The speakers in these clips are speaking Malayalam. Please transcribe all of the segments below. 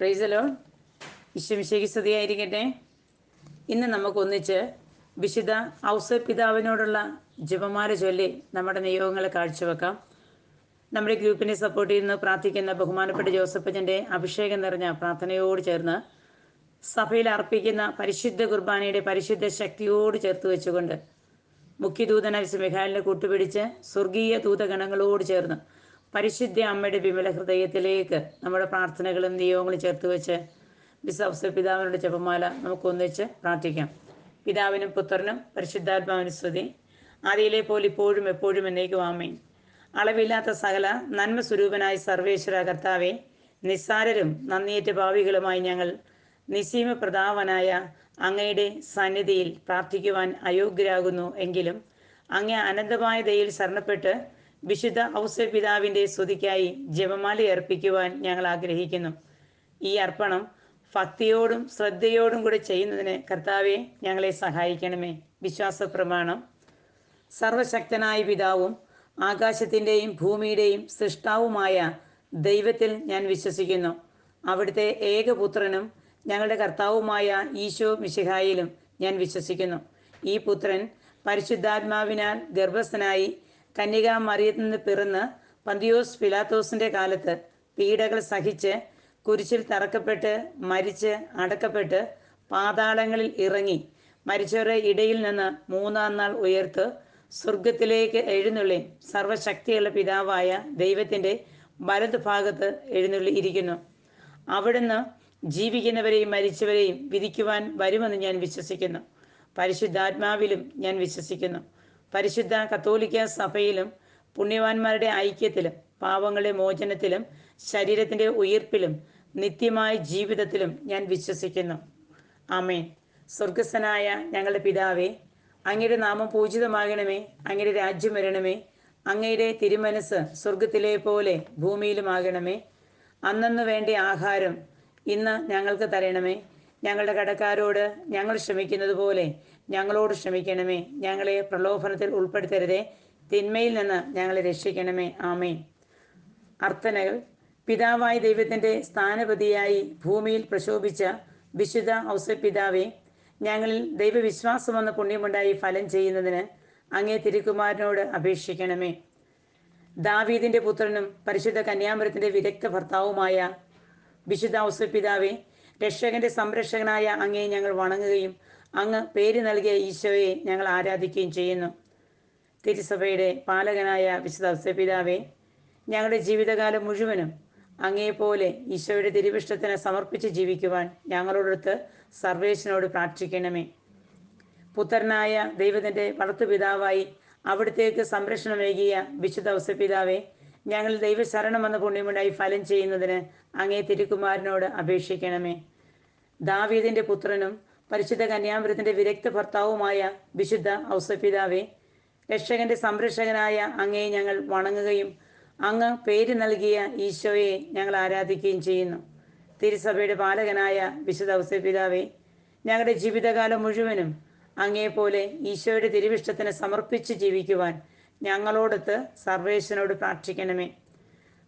Praise the Lord. ഈശോമിശിഹായ്ക്ക് സ്തുതിയായിരിക്കട്ടെ. ഇന്ന് നമുക്കൊന്നിച്ച് വിശുദ്ധ ഔസേപ്പ് പിതാവിനോടുള്ള ജപമാല ചൊല്ലി നമ്മുടെ നിയോഗങ്ങളെ കാഴ്ചവെക്കാം. നമ്മുടെ ഗ്രൂപ്പിനെ സപ്പോർട്ട് ചെയ്യുന്ന പ്രാർത്ഥിക്കുന്ന ബഹുമാനപ്പെട്ട ജോസഫച്ചൻ്റെ അഭിഷേകം നിറഞ്ഞ പ്രാർത്ഥനയോട് ചേർന്ന് സഭയിൽ അർപ്പിക്കുന്ന പരിശുദ്ധ കുർബാനയുടെ പരിശുദ്ധ ശക്തിയോട് ചേർത്ത് വെച്ചുകൊണ്ട് മുഖ്യദൂതനായ മിഖായേലിനെ കൂട്ടുപിടിച്ച് സ്വർഗീയ ദൂതഗണങ്ങളോട് ചേർന്ന് പരിശുദ്ധ അമ്മയുടെ വിമല ഹൃദയത്തിലേക്ക് നമ്മുടെ പ്രാർത്ഥനകളും നിയോഗങ്ങളും ചേർത്ത് വെച്ച് വിശുദ്ധ ഔസേപ്പ് പിതാവിനോട് ജപമാല നമുക്കൊന്നിച്ച് പ്രാർത്ഥിക്കാം. പിതാവിനും പുത്രനും പരിശുദ്ധാത്മാവിനും സ്തുതി. ആദിയിലെ പോലെ ഇപ്പോഴും എപ്പോഴും എന്നേക്കും ആമേൻ. അളവില്ലാത്ത സകല നന്മ സ്വരൂപനായ സർവേശ്വര കർത്താവെ, നിസ്സാരരും നന്ദിയേറ്റ ഭാവികളുമായി ഞങ്ങൾ നിസ്സീമ പ്രതാപനായ അങ്ങയുടെ സന്നിധിയിൽ പ്രാർത്ഥിക്കുവാൻ അയോഗ്യരാകുന്നു. എങ്കിലും അങ്ങേ അനന്തമായ ദയയിൽ ശരണപ്പെട്ട് വിശുദ്ധ ഔസേപ്പ് പിതാവിൻ്റെ സ്തുതിക്കായി ജപമാല അർപ്പിക്കുവാൻ ഞങ്ങൾ ആഗ്രഹിക്കുന്നു. ഈ അർപ്പണം ഭക്തിയോടും ശ്രദ്ധയോടും കൂടെ ചെയ്യുന്നതിന് കർത്താവെ ഞങ്ങളെ സഹായിക്കണമേ. വിശ്വാസ പ്രമാണം. സർവശക്തനായ പിതാവും ആകാശത്തിൻ്റെയും ഭൂമിയുടെയും സൃഷ്ടാവുമായ ദൈവത്തിൽ ഞാൻ വിശ്വസിക്കുന്നു. അവിടുത്തെ ഏകപുത്രനും ഞങ്ങളുടെ കർത്താവുമായ ഈശോ മിശിഹായിലും ഞാൻ വിശ്വസിക്കുന്നു. ഈ പുത്രൻ പരിശുദ്ധാത്മാവിനാൽ ഗർഭസ്ഥനായി കന്യകാ മറിയത്തിൽ നിന്ന് പിറന്ന് പന്തിയോസ് പിലാത്തോസിൻ്റെ കാലത്ത് പീഡകൾ സഹിച്ച് കുരിശിൽ തറക്കപ്പെട്ട് മരിച്ച് അടക്കപ്പെട്ട് പാതാളങ്ങളിൽ ഇറങ്ങി മരിച്ചവരുടെ ഇടയിൽ നിന്ന് മൂന്നാം നാൾ ഉയർത്ത് സ്വർഗത്തിലേക്ക് എഴുന്നള്ളി സർവശക്തിയുള്ള പിതാവായ ദൈവത്തിൻ്റെ വലതുഭാഗത്ത് എഴുന്നള്ളി ഇരിക്കുന്നു. അവിടുന്ന് ജീവിക്കുന്നവരെയും മരിച്ചവരെയും വിധിക്കുവാൻ വരുമെന്ന് ഞാൻ വിശ്വസിക്കുന്നു. പരിശുദ്ധാത്മാവിലും ഞാൻ വിശ്വസിക്കുന്നു. പരിശുദ്ധ കത്തോലിക്ക സഭയിലും പുണ്യവാന്മാരുടെ ഐക്യത്തിലും പാവങ്ങളുടെ മോചനത്തിലും ശരീരത്തിൻ്റെ ഉയിർപ്പിലും നിത്യമായ ജീവിതത്തിലും ഞാൻ വിശ്വസിക്കുന്നു. ആമേൻ. സ്വർഗസ്ഥനായ ഞങ്ങളുടെ പിതാവേ, അങ്ങയുടെ നാമം പൂജിതമാകണമേ. അങ്ങയുടെ രാജ്യം വരണമേ. അങ്ങയുടെ തിരുമനസ് സ്വർഗത്തിലെ പോലെ ഭൂമിയിലുമാകണമേ. അന്നന്ന് വേണ്ട ആഹാരം ഇന്ന് ഞങ്ങൾക്ക് തരണമേ. ഞങ്ങളുടെ കടക്കാരോട് ഞങ്ങൾ ക്ഷമിക്കുന്നത് പോലെ ഞങ്ങളോട് ക്ഷമിക്കണമേ. ഞങ്ങളെ പ്രലോഭനത്തിൽ ഉൾപ്പെടുത്തരുതേ, തിന്മയിൽ നിന്ന് ഞങ്ങളെ രക്ഷിക്കണമേ. ആമേൻ. അർത്ഥനകൾ. പിതാവായ ദൈവത്തിൻ്റെ സ്ഥാനപതിയായി ഭൂമിയിൽ പ്രശോഭിച്ച വിശുദ്ധ ഔസേപ്പ് പിതാവേ, ഞങ്ങളിൽ ദൈവവിശ്വാസമെന്ന പുണ്യമുണ്ടായി ഫലം ചെയ്യുന്നതിന് അങ്ങേ തിരുക്കുമാരനോട് അപേക്ഷിക്കണമേ. ദാവീദിൻ്റെ പുത്രനും പരിശുദ്ധ കന്യാമരത്തിൻ്റെ വിദഗ്ധ ഭർത്താവുമായ വിശുദ്ധ ഔസേപ്പ് പിതാവേ, രക്ഷകന്റെ സംരക്ഷകനായ അങ്ങയെ ഞങ്ങൾ വണങ്ങുകയും അങ്ങ് പേര് നൽകിയ ഈശോയെ ഞങ്ങൾ ആരാധിക്കുകയും ചെയ്യുന്നു. തിരുസഭയുടെ പാലകനായ വിശുദ്ധ ഔസേപ്പ് പിതാവേ, ഞങ്ങളുടെ ജീവിതകാലം മുഴുവനും അങ്ങയെപ്പോലെ ഈശോയുടെ തിരുവിഷ്ടത്തിന് സമർപ്പിച്ച് ജീവിക്കുവാൻ ഞങ്ങളോടൊത്ത് സർവേശ്വരനോട് പ്രാർത്ഥിക്കണമേ. പുത്രനായ ദൈവത്തിൻ്റെ വളർത്തുപിതാവായി അവിടത്തേക്ക് സംരക്ഷണമേകിയ വിശുദ്ധ ഔസേപ്പ് പിതാവേ, ഞങ്ങൾ ദൈവശരണമെന്ന പുണ്യമുണ്ടായി ഫലം ചെയ്യുന്നതിന് അങ്ങേ തിരുക്കുമാരനോട് അപേക്ഷിക്കണമേ. ദാവീദിൻ്റെ പുത്രനും പരിശുദ്ധ കന്യാമരത്തിൻ്റെ വിദഗ്ധ ഭർത്താവുമായ വിശുദ്ധ ഔസേപ്പ് പിതാവേ, രക്ഷകന്റെ സംരക്ഷകനായ അങ്ങയെ ഞങ്ങൾ വണങ്ങുകയും അങ്ങ് പേര് നൽകിയ ഈശോയെ ഞങ്ങൾ ആരാധിക്കുകയും ചെയ്യുന്നു. തിരുസഭയുടെ പാലകനായ വിശുദ്ധ ഔസേപ്പ് പിതാവേ, ഞങ്ങളുടെ ജീവിതകാലം മുഴുവനും അങ്ങയെപ്പോലെ ഈശോയുടെ തിരുവിഷ്ടത്തിന് സമർപ്പിച്ച് ജീവിക്കുവാൻ ഞങ്ങളോടൊത്ത് സർവേശ്വരനോട് പ്രാർത്ഥിക്കണമേ.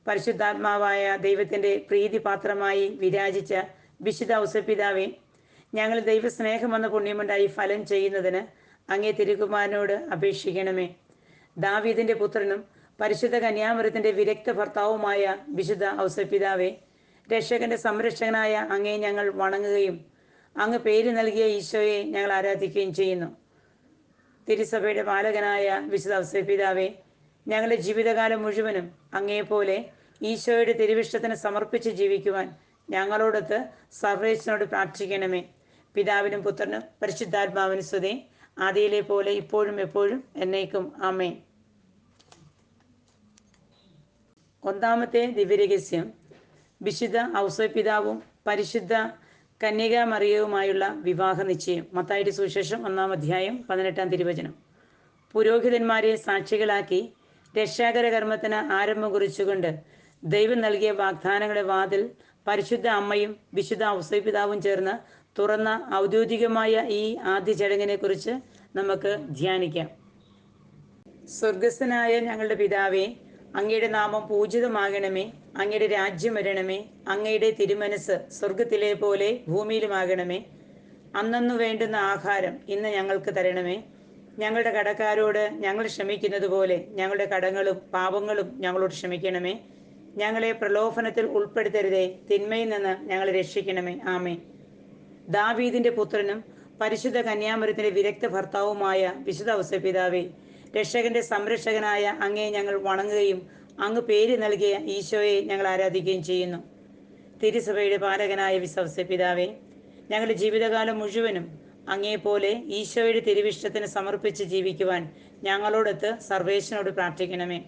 പരിശുദ്ധാത്മാവായ ദൈവത്തിൻ്റെ പ്രീതിപാത്രമായി വിരാജിച്ച വിശുദ്ധ ഔസേപ്പ് പിതാവേ, ഞങ്ങൾ ദൈവസ്നേഹമെന്ന പുണ്യമുണ്ടായി ഫലം ചെയ്യുന്നതിന് അങ്ങേ തിരുക്കുമാരനോട് അപേക്ഷിക്കണമേ. ദാവീദിൻ്റെ പുത്രനും പരിശുദ്ധ കന്യാമരത്തിൻ്റെ വിദഗ്ധ ഭർത്താവുമായ വിശുദ്ധ ഔസേപ്പ് പിതാവേ, രക്ഷകന്റെ സംരക്ഷകനായ അങ്ങയെ ഞങ്ങൾ വണങ്ങുകയും അങ്ങ് പേര് നൽകിയ ഈശോയെ ഞങ്ങൾ ആരാധിക്കുകയും ചെയ്യുന്നു. തിരുസഭയുടെ പാലകനായ വിശുദ്ധ ഔസേപ്പ് പിതാവേ, ഞങ്ങളുടെ ജീവിതകാലം മുഴുവനും അങ്ങയെപ്പോലെ ഈശോയുടെ തിരുവിഷ്ടത്തിന് സമർപ്പിച്ച് ജീവിക്കുവാൻ ഞങ്ങളോടൊത്ത് സർവേശ്വരനോട് പ്രാർത്ഥിക്കണമേ. പിതാവിനും പുത്രനും പരിശുദ്ധാത്മാവിനും സ്തുതി. ആദിയിലെ പോലെ ഇപ്പോഴും എപ്പോഴും എന്നേക്കും ആമേൻ. ഒന്നാമത്തെ ദിവ്യരഹസ്യം. വിശുദ്ധ ഔസേപ്പ് പിതാവും പരിശുദ്ധ കന്യകാ മറിയവുമായുള്ള വിവാഹ നിശ്ചയം. മത്തായിയുടെ സുവിശേഷം 1-ാം അധ്യായം 18-ാം തിരുവചനം. പുരോഹിതന്മാരെ സാക്ഷികളാക്കി രക്ഷാകര കർമ്മത്തിന് ആരംഭം കുറിച്ചുകൊണ്ട് ദൈവം നൽകിയ വാഗ്ദാനങ്ങളുടെ വാതിൽ പരിശുദ്ധ അമ്മയും വിശുദ്ധ ഔസേപ്പ് പിതാവും ചേർന്ന് തുറന്ന ഔദ്യോഗികമായ ഈ ആദ്യ ചടങ്ങിനെ കുറിച്ച് നമുക്ക് ധ്യാനിക്കാം. സ്വർഗസ്ഥനായ ഞങ്ങളുടെ പിതാവേ, അങ്ങയുടെ നാമം പൂജിതമാകണമേ. അങ്ങയുടെ രാജ്യം വരണമേ. അങ്ങയുടെ തിരുമനസ് സ്വർഗത്തിലെ പോലെ ഭൂമിയിലുമാകണമേ. അന്നന്നു വേണ്ടുന്ന ആഹാരം ഇന്ന് ഞങ്ങൾക്ക് തരണമേ. ഞങ്ങളുടെ കടക്കാരോട് ഞങ്ങൾ ക്ഷമിക്കുന്നത് പോലെ ഞങ്ങളുടെ കടങ്ങളും പാപങ്ങളും ഞങ്ങളോട് ക്ഷമിക്കണമേ. ഞങ്ങളെ പ്രലോഭനത്തിൽ ഉൾപ്പെടുത്തരുതേ, തിന്മയിൽ നിന്ന് ഞങ്ങളെ രക്ഷിക്കണമേ. ആമേൻ. ദാവീദിന്റെ പുത്രനും പരിശുദ്ധ കന്യാമറിയത്തിന്റെ വിരക്ത ഭർത്താവുമായ വിശുദ്ധ ഔസേപ്പിതാവേ, രക്ഷകന്റെ സംരക്ഷകനായ അങ്ങയെ ഞങ്ങൾ വണങ്ങുകയും അങ്ങ് പേര് നൽകിയ ഈശോയെ ഞങ്ങൾ ആരാധിക്കുകയും ചെയ്യുന്നു. തിരുസഭയുടെ പാലകനായ വിശുദ്ധ ഔസേപ്പിതാവേ, ഞങ്ങളുടെ ജീവിതകാലം മുഴുവനും അങ്ങേപോലെ ഈശോയുടെ തിരുവിഷ്ടത്തിന് സമർപ്പിച്ച് ജീവിക്കുവാൻ ഞങ്ങളോടൊത്ത് സർവേശ്വരനോട് പ്രാർത്ഥിക്കണമേ.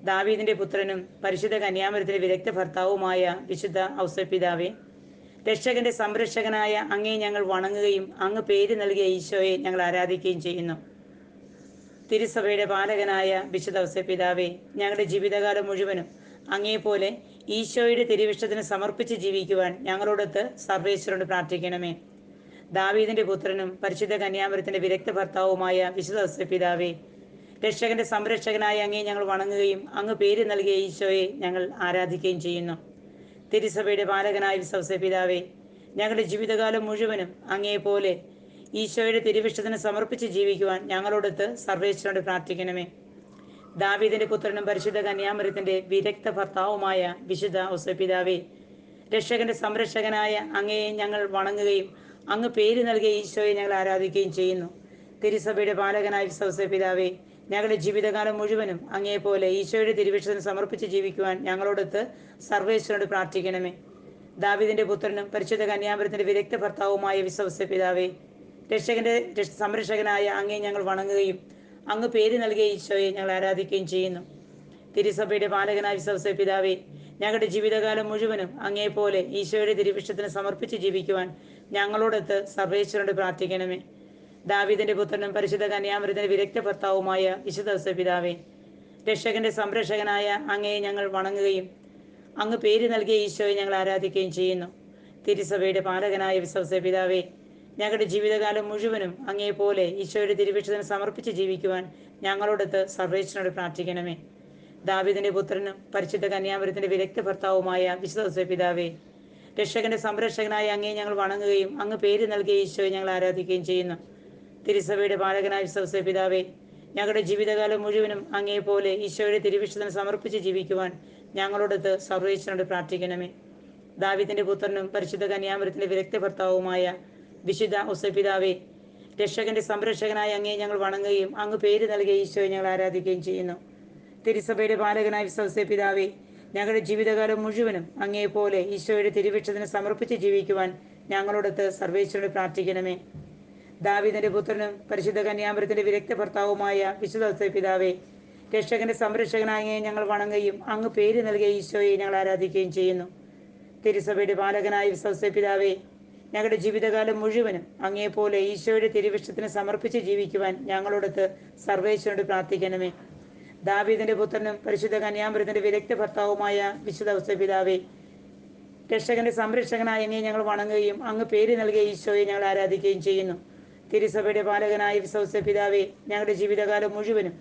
ദാവീദിന്റെ പുത്രനും പരിശുദ്ധ കന്യാമറിയത്തിന്റെ വിരക്ത ഭർത്താവുമായ വിശുദ്ധ ഔസേപ്പിതാവേ, രക്ഷകന്റെ സംരക്ഷകനായ അങ്ങയെ ഞങ്ങൾ വണങ്ങുകയും അങ്ങ് പേര് നൽകിയ ഈശോയെ ഞങ്ങൾ ആരാധിക്കുകയും ചെയ്യുന്നു. തിരുസഭയുടെ പാലകനായ വിശുദ്ധ ഔസേപ്പിതാവേ, ഞങ്ങളുടെ ജീവിതകാലം മുഴുവനും അങ്ങേപോലെ ഈശോയുടെ തിരുവിഷ്ടത്തിന് സമർപ്പിച്ച് ജീവിക്കുവാൻ ഞങ്ങളോടൊത്ത് സർവേശ്വരനോട് പ്രാർത്ഥിക്കണമേ. ദാവീദിന്റെ പുത്രനും പരിശുദ്ധ കന്യാമറിയത്തിന്റെ വിരക്ത ഭർത്താവുമായ വിശുദ്ധ ഔസേപ്പിതാവേ, രക്ഷകന്റെ സംരക്ഷകനായ അങ്ങയെ ഞങ്ങൾ വണങ്ങുകയും അങ്ങ് പേര് നൽകിയ ഈശോയെ ഞങ്ങൾ ആരാധിക്കുകയും ചെയ്യുന്നു. തിരുസഭയുടെ പാലകനായ വിശുദ്ധ ഔസേപ്പിതാവേ, ഞങ്ങളുടെ ജീവിതകാലം മുഴുവനും അങ്ങേപോലെ ഈശോയുടെ തിരുവിഷ്ടത്തിന് സമർപ്പിച്ച് ജീവിക്കുവാൻ ഞങ്ങളോടൊത്ത് സർവേശ്വരനോട് പ്രാർത്ഥിക്കണമേ. ദാവീദിന്റെ പുത്രനും പരിശുദ്ധ കന്യാമറിയത്തിന്റെ വിരക്ത ഭർത്താവുമായ വിശുദ്ധ ഔസേപ്പിതാവേ, രക്ഷകന്റെ സംരക്ഷകനായ അങ്ങയെ ഞങ്ങൾ വണങ്ങുകയും അങ്ങ് പേര് നൽകിയ ഈശോയെ ഞങ്ങൾ ആരാധിക്കുകയും ചെയ്യുന്നു. തിരുസഭയുടെ പാലകനായ വിശുദ്ധ ഔസേപ്പിതാവേ, ഞങ്ങളുടെ ജീവിതകാലം മുഴുവനും അങ്ങേപോലെ ഈശോയുടെ തിരുവിഷ്ടത്തിന് സമർപ്പിച്ച് ജീവിക്കുവാൻ ഞങ്ങളോടൊത്ത് സർവേശ്വരനോട് പ്രാർത്ഥിക്കണമേ. ദാവീദിന്റെ പുത്രനും പരിശുദ്ധ കന്യാമറിയത്തിന്റെ വിരക്ത ഭർത്താവുമായ വിശുദ്ധ ഔസേപ്പിതാവേ, രക്ഷകന്റെ സംരക്ഷകനായ അങ്ങയെ ഞങ്ങൾ വണങ്ങുകയും അങ്ങ് പേര് നൽകിയ ഈശോയെ ഞങ്ങൾ ആരാധിക്കുകയും ചെയ്യുന്നു. തിരുസഭയുടെ പാലകനായ വിശുദ്ധ ഔസേപ്പിതാവേ, ഞങ്ങളുടെ ജീവിതകാലം മുഴുവനും അങ്ങേപോലെ ഈശോയുടെ തിരുവിഷ്ടത്തിന് സമർപ്പിച്ച് ജീവിക്കുവാൻ ഞങ്ങളോടൊത്ത് സർവേശ്വരനോട് പ്രാർത്ഥിക്കണമേ. ദാവീദിന്റെ പുത്രനും പരിശുദ്ധ കന്യാമറിയത്തിന്റെ വിരക്ത ഭർത്താവുമായ വിശുദ്ധ ഔസേപ്പിതാവേ, രക്ഷകന്റെ സംരക്ഷകനായ അങ്ങയെ ഞങ്ങൾ വണങ്ങുകയും അങ്ങ് പേര് നൽകിയ ഈശോയെ ഞങ്ങൾ ആരാധിക്കുകയും ചെയ്യുന്നു. തിരുസഭയുടെ പാലകനായ വിശുദ്ധ ഔസേപ്പിതാവേ, ഞങ്ങളുടെ ജീവിതകാലം മുഴുവനും അങ്ങേപോലെ ഈശോയുടെ തിരുവിഷ്ടത്തിന് സമർപ്പിച്ച് ജീവിക്കുവാൻ ഞങ്ങളോടൊത്ത് സർവേശ്വരനോട് പ്രാർത്ഥിക്കണമേ. ദാവീദിന്റെ പുത്രനും പരിശുദ്ധ കന്യാമറിയത്തിന്റെ വിരക്ത ഭർത്താവുമായ വിശുദ്ധ ഔസേപ്പിതാവേ, രക്ഷകന്റെ സംരക്ഷകനായ അങ്ങയെ ഞങ്ങൾ വണങ്ങുകയും അങ്ങ് പേര് നൽകിയ ഈശോയെ ഞങ്ങൾ ആരാധിക്കുകയും ചെയ്യുന്നു. തിരുസഭയുടെ പാലകനായ വിശുദ്ധ ഔസേപ്പിതാവേ, ഞങ്ങളുടെ ജീവിതകാലം മുഴുവനും അങ്ങേപോലെ ഈശോയുടെ തിരുവിഷ്ടത്തിന് സമർപ്പിച്ച് ജീവിക്കുവാൻ ഞങ്ങളോടൊത്ത് സർവേശ്വരനോട് പ്രാർത്ഥിക്കണമേ. ദാവീദിന്റെ പുത്രനും പരിശുദ്ധ കന്യാമറിയത്തിന്റെ വിരക്ത ഭർത്താവുമായ വിശുദ്ധ ഔസേപ്പിതാവേ, രക്ഷകന്റെ സംരക്ഷകനായ അങ്ങയെ ഞങ്ങൾ വണങ്ങുകയും അങ്ങ് പേര് നൽകിയ ഈശോയെ ഞങ്ങൾ ആരാധിക്കുകയും ചെയ്യുന്നു. തിരുസഭയുടെ പാലകനായ വിശുദ്ധ ഔസേപ്പിതാവേ, ഞങ്ങളുടെ ജീവിതകാലം മുഴുവനും അങ്ങേപോലെ ഈശോയുടെ തിരുവിഷ്ടത്തിന് സമർപ്പിച്ച് ജീവിക്കുവാൻ ഞങ്ങളോടൊത്ത് സർവേശ്വരനോട് പ്രാർത്ഥിക്കണമേ. ദാവീദിന്റെ പുത്രനും പരിശുദ്ധ കന്യാമറിയത്തിന്റെ വിരക്ത ഭർത്താവുമായ വിശുദ്ധ ഔസേപ്പിതാവേ, രക്ഷകന്റെ സംരക്ഷകനായ അങ്ങയെ ഞങ്ങൾ വണങ്ങുകയും അങ്ങ് പേര് നൽകിയ ഈശോയെ ഞങ്ങൾ ആരാധിക്കുകയും ചെയ്യുന്നു. തിരുസഭയുടെ പാലകനായ വിശുദ്ധ ഔസേപ്പിതാവേ, ഞങ്ങളുടെ ജീവിതകാലം മുഴുവനും അങ്ങേപോലെ ഈശോയുടെ തിരുവിഷ്ടത്തിന് സമർപ്പിച്ച് ജീവിക്കുവാൻ ഞങ്ങളോടൊത്ത് സർവേശ്വരനോട് പ്രാർത്ഥിക്കണമേ. ദാവീദിന്റെ പുത്രനും പരിശുദ്ധ കന്യാമറിയത്തിന്റെ വിരക്ത ഭർത്താവുമായ വിശുദ്ധ ഔസേപ്പിതാവേ, രക്ഷകന്റെ സംരക്ഷകനായ അങ്ങയെ ഞങ്ങൾ വണങ്ങുകയും അങ്ങ് പേര് നൽകിയ ഈശോയെ ഞങ്ങൾ ആരാധിക്കുകയും ചെയ്യുന്നു. തിരുസഭയുടെ പാലകനായ വിശുദ്ധ ഔസേപ്പിതാവേ, ഞങ്ങളുടെ ജീവിതകാലം മുഴുവനും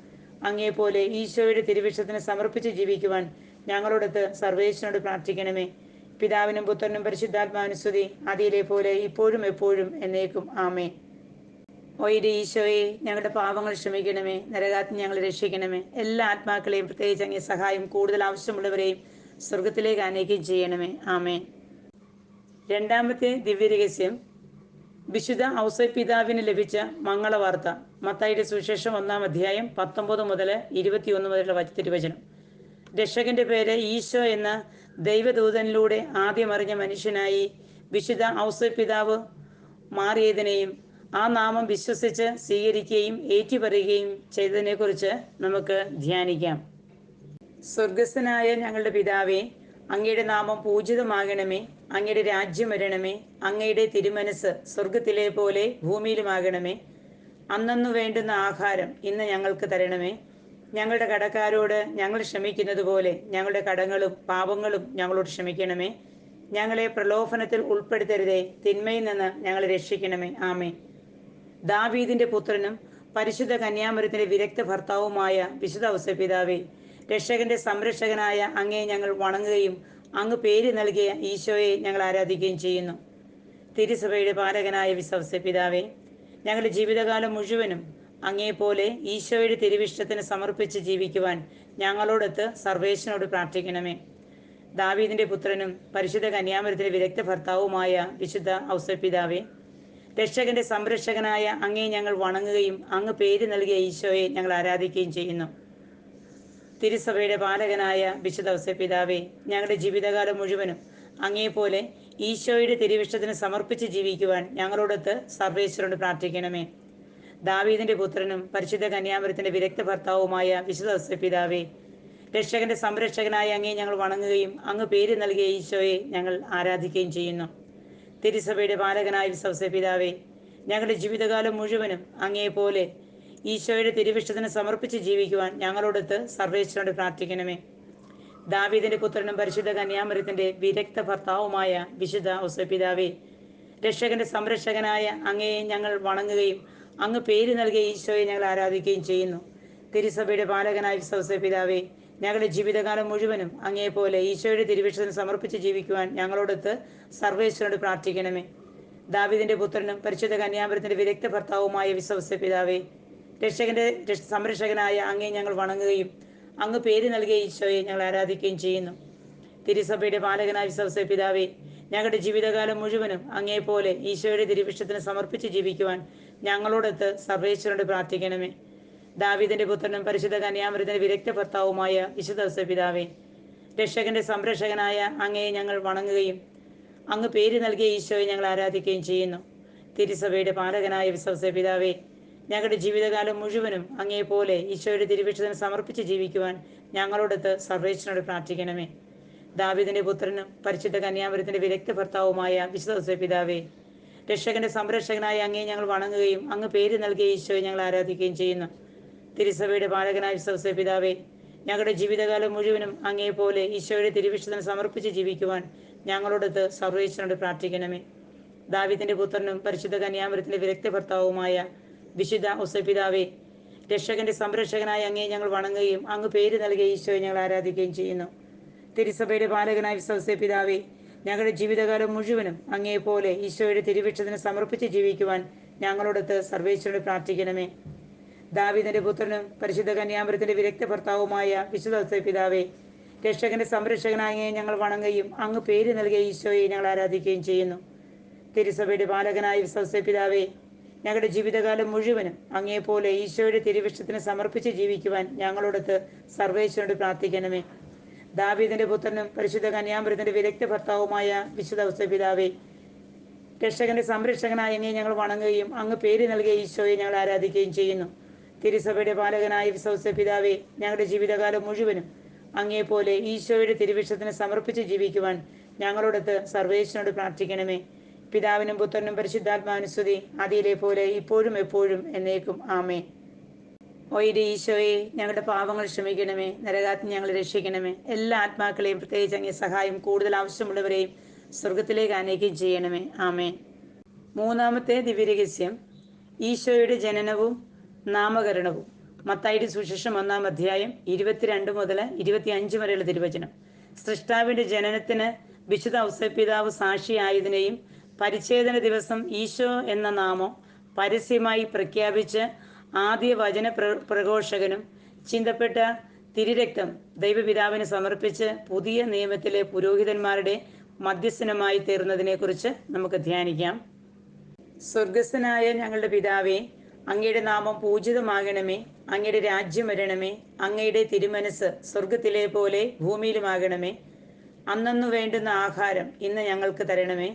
അങ്ങേപോലെ ഈശോയുടെ തിരുവിഷ്ടത്തിന് സമർപ്പിച്ച് ജീവിക്കുവാൻ ഞങ്ങളോടൊത്ത് സർവേശ്വരനോട് പ്രാർത്ഥിക്കണമേ. പിതാവിനും പുത്രനും പരിശുദ്ധാത്മാവിനും സ്തുതി, ആദിയിലെ പോലെ ഇപ്പോഴും എപ്പോഴും എന്നേക്കും. ആമേൻ. ഓയുടെ ഈശോയെ, ഞങ്ങളുടെ പാപങ്ങൾ ക്ഷമിക്കണമേ, നരകാഗ്നി ഞങ്ങളെ രക്ഷിക്കണമേ. എല്ലാ ആത്മാക്കളെയും, പ്രത്യേകിച്ച് അങ്ങേ സഹായം കൂടുതൽ ആവശ്യമുള്ളവരെയും സ്വർഗത്തിലേക്ക് ആനയിക്കുകയും ചെയ്യണമേ. ആമേൻ. രണ്ടാമത്തെ ദിവ്യരഹസ്യം, വിശുദ്ധ ഔസേപ്പിതാവിന് ലഭിച്ച മംഗളവാർത്ത. മത്തായിയുടെ സുവിശേഷം 1-ാം അധ്യായം 19 മുതൽ 21 വരെയുള്ള തിരുവചനം. രക്ഷകന്റെ പേര് ഈശോ എന്ന ദൈവദൂതനിലൂടെ ആദ്യം അറിഞ്ഞ മനുഷ്യനായി വിശുദ്ധ ഔസേപ്പിതാവ് മാറിയതിനെയും ആ നാമം വിശ്വസിച്ച് സ്വീകരിക്കുകയും ഏറ്റുപറയുകയും ചെയ്തതിനെക്കുറിച്ച് നമുക്ക് ധ്യാനിക്കാം. സ്വർഗസ്ഥനായ ഞങ്ങളുടെ പിതാവേ, അങ്ങയുടെ നാമം പൂജിതമാകണമേ. അങ്ങയുടെ രാജ്യം വരണമേ. അങ്ങയുടെ തിരുമനസ് സ്വർഗത്തിലെ പോലെ ഭൂമിയിലുമാകണമേ. അന്നന്നു വേണ്ടുന്ന ആഹാരം ഇന്ന് ഞങ്ങൾക്ക് തരണമേ. ഞങ്ങളുടെ കടക്കാരോട് ഞങ്ങൾ ക്ഷമിക്കുന്നത് പോലെ ഞങ്ങളുടെ കടങ്ങളും പാപങ്ങളും ഞങ്ങളോട് ക്ഷമിക്കണമേ. ഞങ്ങളെ പ്രലോഭനത്തിൽ ഉൾപ്പെടുത്തരുതേ, തിന്മയിൽ നിന്ന് ഞങ്ങളെ രക്ഷിക്കണമേ. ആമേൻ. ദാവീദിന്റെ പുത്രനും പരിശുദ്ധ കന്യാമറിയത്തിന്റെ വിരക്ത ഭർത്താവുമായ വിശുദ്ധ ഔസേപ്പിതാവേ, രക്ഷകന്റെ സംരക്ഷകനായ അങ്ങയെ ഞങ്ങൾ വണങ്ങുകയും അങ്ങ് പേര് നൽകിയ ഈശോയെ ഞങ്ങൾ ആരാധിക്കുകയും ചെയ്യുന്നു. തിരുസഭയുടെ പാലകനായ വിശ്വസ്ത പിതാവേ, ഞങ്ങളുടെ ജീവിതകാലം മുഴുവനും അങ്ങേപോലെ ഈശോയുടെ തിരുവിഷ്ടത്തിന് സമർപ്പിച്ച് ജീവിക്കുവാൻ ഞങ്ങളോടൊത്ത് സർവേശ്വരനോട് പ്രാർത്ഥിക്കണമേ. ദാവീദിന്റെ പുത്രനും പരിശുദ്ധ കന്യാമരത്തിലെ വിരക്ത ഭർത്താവുമായ വിശുദ്ധ ഔസേപ്പിതാവേ, രക്ഷകന്റെ സംരക്ഷകനായ അങ്ങയെ ഞങ്ങൾ വണങ്ങുകയും അങ്ങ് പേര് നൽകിയ ഈശോയെ ഞങ്ങൾ ആരാധിക്കുകയും ചെയ്യുന്നു. തിരുസഭയുടെ പാലകനായ വിശുദ്ധ ഔസേപ്പിതാവേ, ഞങ്ങളുടെ ജീവിതകാലം മുഴുവനും അങ്ങേപോലെ ഈശോയുടെ തിരുവിഷ്ടത്തിന് സമർപ്പിച്ച് ജീവിക്കുവാൻ ഞങ്ങളോടൊത്ത് സർവേശ്വരനോട് പ്രാർത്ഥിക്കണമേ. ദാവീദിന്റെ പുത്രനും പരിശുദ്ധ കന്യാമരത്തിന്റെ വിരക്ത ഭർത്താവുമായ വിശുദ്ധ ഔസേപ്പിതാവേ, രക്ഷകന്റെ സംരക്ഷകനായ അങ്ങയെ ഞങ്ങൾ വണങ്ങുകയും അങ്ങ് പേര് നൽകിയ ഈശോയെ ഞങ്ങൾ ആരാധിക്കുകയും ചെയ്യുന്നു. തിരുസഭയുടെ പാലകനായ വിശുദ്ധ ഔസേപ്പിതാവേ, ഞങ്ങളുടെ ജീവിതകാലം മുഴുവനും അങ്ങേപോലെ ഈശോയുടെ തിരുവിഷ്ടത്തിന് സമർപ്പിച്ച് ജീവിക്കുവാൻ ഞങ്ങളോടൊത്ത് സർവേശ്വരനോട് പ്രാർത്ഥിക്കണമേ. ദാവീദിന്റെ പുത്രനും പരിശുദ്ധ കന്യാമരത്തിന്റെ വിരക്ത ഭർത്താവുമായ വിശുദ്ധ ഔസേപ്പിതാവേ, രക്ഷകന്റെ സംരക്ഷകനായ അങ്ങയെ ഞങ്ങൾ വണങ്ങുകയും അങ്ങ് പേര് നൽകിയ ഈശോയെ ഞങ്ങൾ ആരാധിക്കുകയും ചെയ്യുന്നു. തിരുസഭയുടെ പാലകനായ വിശുദ്ധ ഔസേപ്പിതാവേ, ഞങ്ങളുടെ ജീവിതകാലം മുഴുവനും അങ്ങേപോലെ ഈശോയുടെ തിരുവിഷ്ടത്തിന് സമർപ്പിച്ച് ജീവിക്കുവാൻ ഞങ്ങളോടൊത്ത് സർവേശ്വരനോട് പ്രാർത്ഥിക്കണമേ. ദാവീദിന്റെ പുത്രനും പരിശുദ്ധ കന്യാമരത്തിന്റെ വിരക്ത ഭർത്താവുമായ വിശുദ്ധ ഔസേപ്പിതാവേ, രക്ഷകന്റെ സംരക്ഷകനായ അങ്ങയെ ഞങ്ങൾ വണങ്ങുകയും അങ്ങ് പേര് നൽകിയ ഈശോയെ ഞങ്ങൾ ആരാധിക്കുകയും ചെയ്യുന്നു. തിരുസഭയുടെ പാലകനായ വിശുദ്ധ ഔസേപ്പിതാവേ, ഞങ്ങളുടെ ജീവിതകാലം മുഴുവനും അങ്ങേപോലെ ഈശോയുടെ തിരുവിഷ്ടത്തിന് സമർപ്പിച്ച് ജീവിക്കുവാൻ ഞങ്ങളോടൊത്ത് സർവേശ്വരനോട് പ്രാർത്ഥിക്കണമേ. ദാവീദിന്റെ പുത്രനും പരിശുദ്ധ കന്യാമരത്തിന്റെ വിരക്ത ഭർത്താവുമായ വിശുദ്ധ ഔസേപ്പിതാവേ, രക്ഷകന്റെ സംരക്ഷകനായ അങ്ങയെ ഞങ്ങൾ വണങ്ങുകയും അങ്ങ് പേര് നൽകിയ ഈശോയെ ഞങ്ങൾ ആരാധിക്കുകയും ചെയ്യുന്നു. തിരുസഭയുടെ പാലകനായ വിശുദ്ധ ഔസേപ്പിതാവേ, ഞങ്ങളുടെ ജീവിതകാലം മുഴുവനും അങ്ങേപോലെ ഈശോയുടെ തിരുവിഷ്ടത്തിന് സമർപ്പിച്ച് ജീവിക്കുവാൻ ഞങ്ങളോടൊത്ത് സർവേശ്വരനോട് പ്രാർത്ഥിക്കണമേ. ദാവീദിന്റെ പുത്രനും പരിശുദ്ധ കന്യാമരത്തിന്റെ വിരക്ത ഭർത്താവുമായ വിശുദ്ധ ഔസേപ്പിതാവേ, രക്ഷകന്റെ സംരക്ഷകനായ അങ്ങയെ ഞങ്ങൾ വണങ്ങുകയും അങ്ങ് പേര് നൽകിയ ഈശോയെ ഞങ്ങൾ ആരാധിക്കുകയും ചെയ്യുന്നു. തിരുസഭയുടെ പാലകനായ വിശുദ്ധ ഔസേപ്പിതാവേ, ഞങ്ങളുടെ ജീവിതകാലം മുഴുവനും അങ്ങേപോലെ ഈശോയുടെ തിരുവിഷ്ടത്തിന് സമർപ്പിച്ച് ജീവിക്കുവാൻ ഞങ്ങളോടൊത്ത് സർവേശ്വരനോട് പ്രാർത്ഥിക്കണമേ. ദാവീദിന്റെ പുത്രനും പരിശുദ്ധ കന്യാമരത്തിന്റെ വിരക്ത ഭർത്താവുമായ വിശുദ്ധ ഔസേപ്പിതാവേ, രക്ഷകന്റെ സംരക്ഷകനായ അങ്ങയെ ഞങ്ങൾ വണങ്ങുകയും അങ്ങ് പേര് നൽകിയ ഈശോയെ ഞങ്ങൾ ആരാധിക്കുകയും ചെയ്യുന്നു. തിരുസഭയുടെ പാലകനായ വിശുദ്ധ ഔസേപ്പിതാവേ, ഞങ്ങളുടെ ജീവിതകാലം മുഴുവനും അങ്ങേപോലെ ഈശോയുടെ തിരുവിഷ്ടത്തിന് സമർപ്പിച്ച് ജീവിക്കുവാൻ ഞങ്ങളോടൊത്ത് സർവേശ്വരനോട് പ്രാർത്ഥിക്കണമേ. ദാവീദിന്റെ പുത്രനും പരിശുദ്ധ കന്യാമരത്തിന്റെ വിരക്ത ഭർത്താവുമായ വിശുദ്ധ ഔസേപ്പിതാവേ, രക്ഷകന്റെ സംരക്ഷകനായ അങ്ങയെ ഞങ്ങൾ വണങ്ങുകയും അങ്ങ് പേര് നൽകിയ ഈശോയെ ഞങ്ങൾ ആരാധിക്കുകയും ചെയ്യുന്നു. തിരുസഭയുടെ പാലകനായ വിശുദ്ധ ഔസേപ്പിതാവേ, ഞങ്ങളുടെ ജീവിതകാലം മുഴുവനും അങ്ങേപോലെ ഈശോയുടെ തിരുവിഷ്ടത്തിന് സമർപ്പിച്ച് ജീവിക്കുവാൻ ഞങ്ങളോടൊത്ത് സർവേശ്വരനോട് പ്രാർത്ഥിക്കണമേ. ദാവീദിന്റെ പുത്രനും പരിശുദ്ധ കന്യാമരത്തിന്റെ വിരക്ത ഭർത്താവുമായ വിശുദ്ധ ഔസേപ്പിതാവേ, രക്ഷകന്റെ സംരക്ഷകനായ അങ്ങയെ ഞങ്ങൾ വണങ്ങുകയും അങ്ങ് പേര് നൽകിയ ഈശോയെ ഞങ്ങൾ ആരാധിക്കുകയും ചെയ്യുന്നു. തിരുസഭയുടെ പാലകനായ വിശുദ്ധ ഔസേപ്പിതാവേ, ഞങ്ങളുടെ ജീവിതകാലം മുഴുവനും അങ്ങേപോലെ ഈശോയുടെ തിരുവിഷ്ടത്തിന് സമർപ്പിച്ച് ജീവിക്കുവാൻ ഞങ്ങളോടൊത്ത് സർവേശ്വരനോട് പ്രാർത്ഥിക്കണമേ. പിതാവിനും പുത്രനും പരിശുദ്ധാത്മാവിനും സ്തുതി, ആദിയിലെ പോലെ ഇപ്പോഴും എപ്പോഴും എന്നേക്കും ആമേൻ. ഓയുടെ ഈശോയെ, ഞങ്ങളുടെ പാപങ്ങൾ ക്ഷമിക്കണമേ, നരകാത്തിൽ ഞങ്ങളെ രക്ഷിക്കണമേ. എല്ലാ ആത്മാക്കളെയും, പ്രത്യേകിച്ച് അങ്ങേ സഹായം കൂടുതൽ ആവശ്യമുള്ളവരെയും സ്വർഗത്തിലേക്ക് ആനയിക്കുകയും ചെയ്യണമേ. ആമേൻ. മൂന്നാമത്തെ ദിവ്യരഹസ്യം, ഈശോയുടെ ജനനവും നാമകരണവും. മത്തായിയുടെ സുവിശേഷം 1-ാം അധ്യായം 22 മുതൽ 25 വരെയുള്ള തിരുവചനം. സൃഷ്ടാവിന്റെ ജനനത്തിന് വിശുദ്ധ ഔസേപ്പിതാവ് സാക്ഷിയായതിനെയും പരിച്ഛേദന ദിവസം ഈശോ എന്ന നാമം പരസ്യമായി പ്രഖ്യാപിച്ച് ആദ്യ വചന പ്രഘോഷകനും ചിന്തപ്പെട്ട തിരുരക്തം ദൈവപിതാവിന് സമർപ്പിച്ച് പുതിയ നിയമത്തിലെ പുരോഹിതന്മാരുടെ മധ്യസ്ഥനുമായി തീർന്നതിനെക്കുറിച്ച് നമുക്ക് ധ്യാനിക്കാം. സ്വർഗസ്ഥനായ ഞങ്ങളുടെ പിതാവേ, അങ്ങയുടെ നാമം പൂജിതമാകണമേ. അങ്ങയുടെ രാജ്യം വരണമേ. അങ്ങയുടെ തിരുമനസ് സ്വർഗത്തിലെ പോലെ ഭൂമിയിലുമാകണമേ. അന്നന്നു വേണ്ടുന്ന ആഹാരം ഇന്ന് ഞങ്ങൾക്ക് തരണമേ.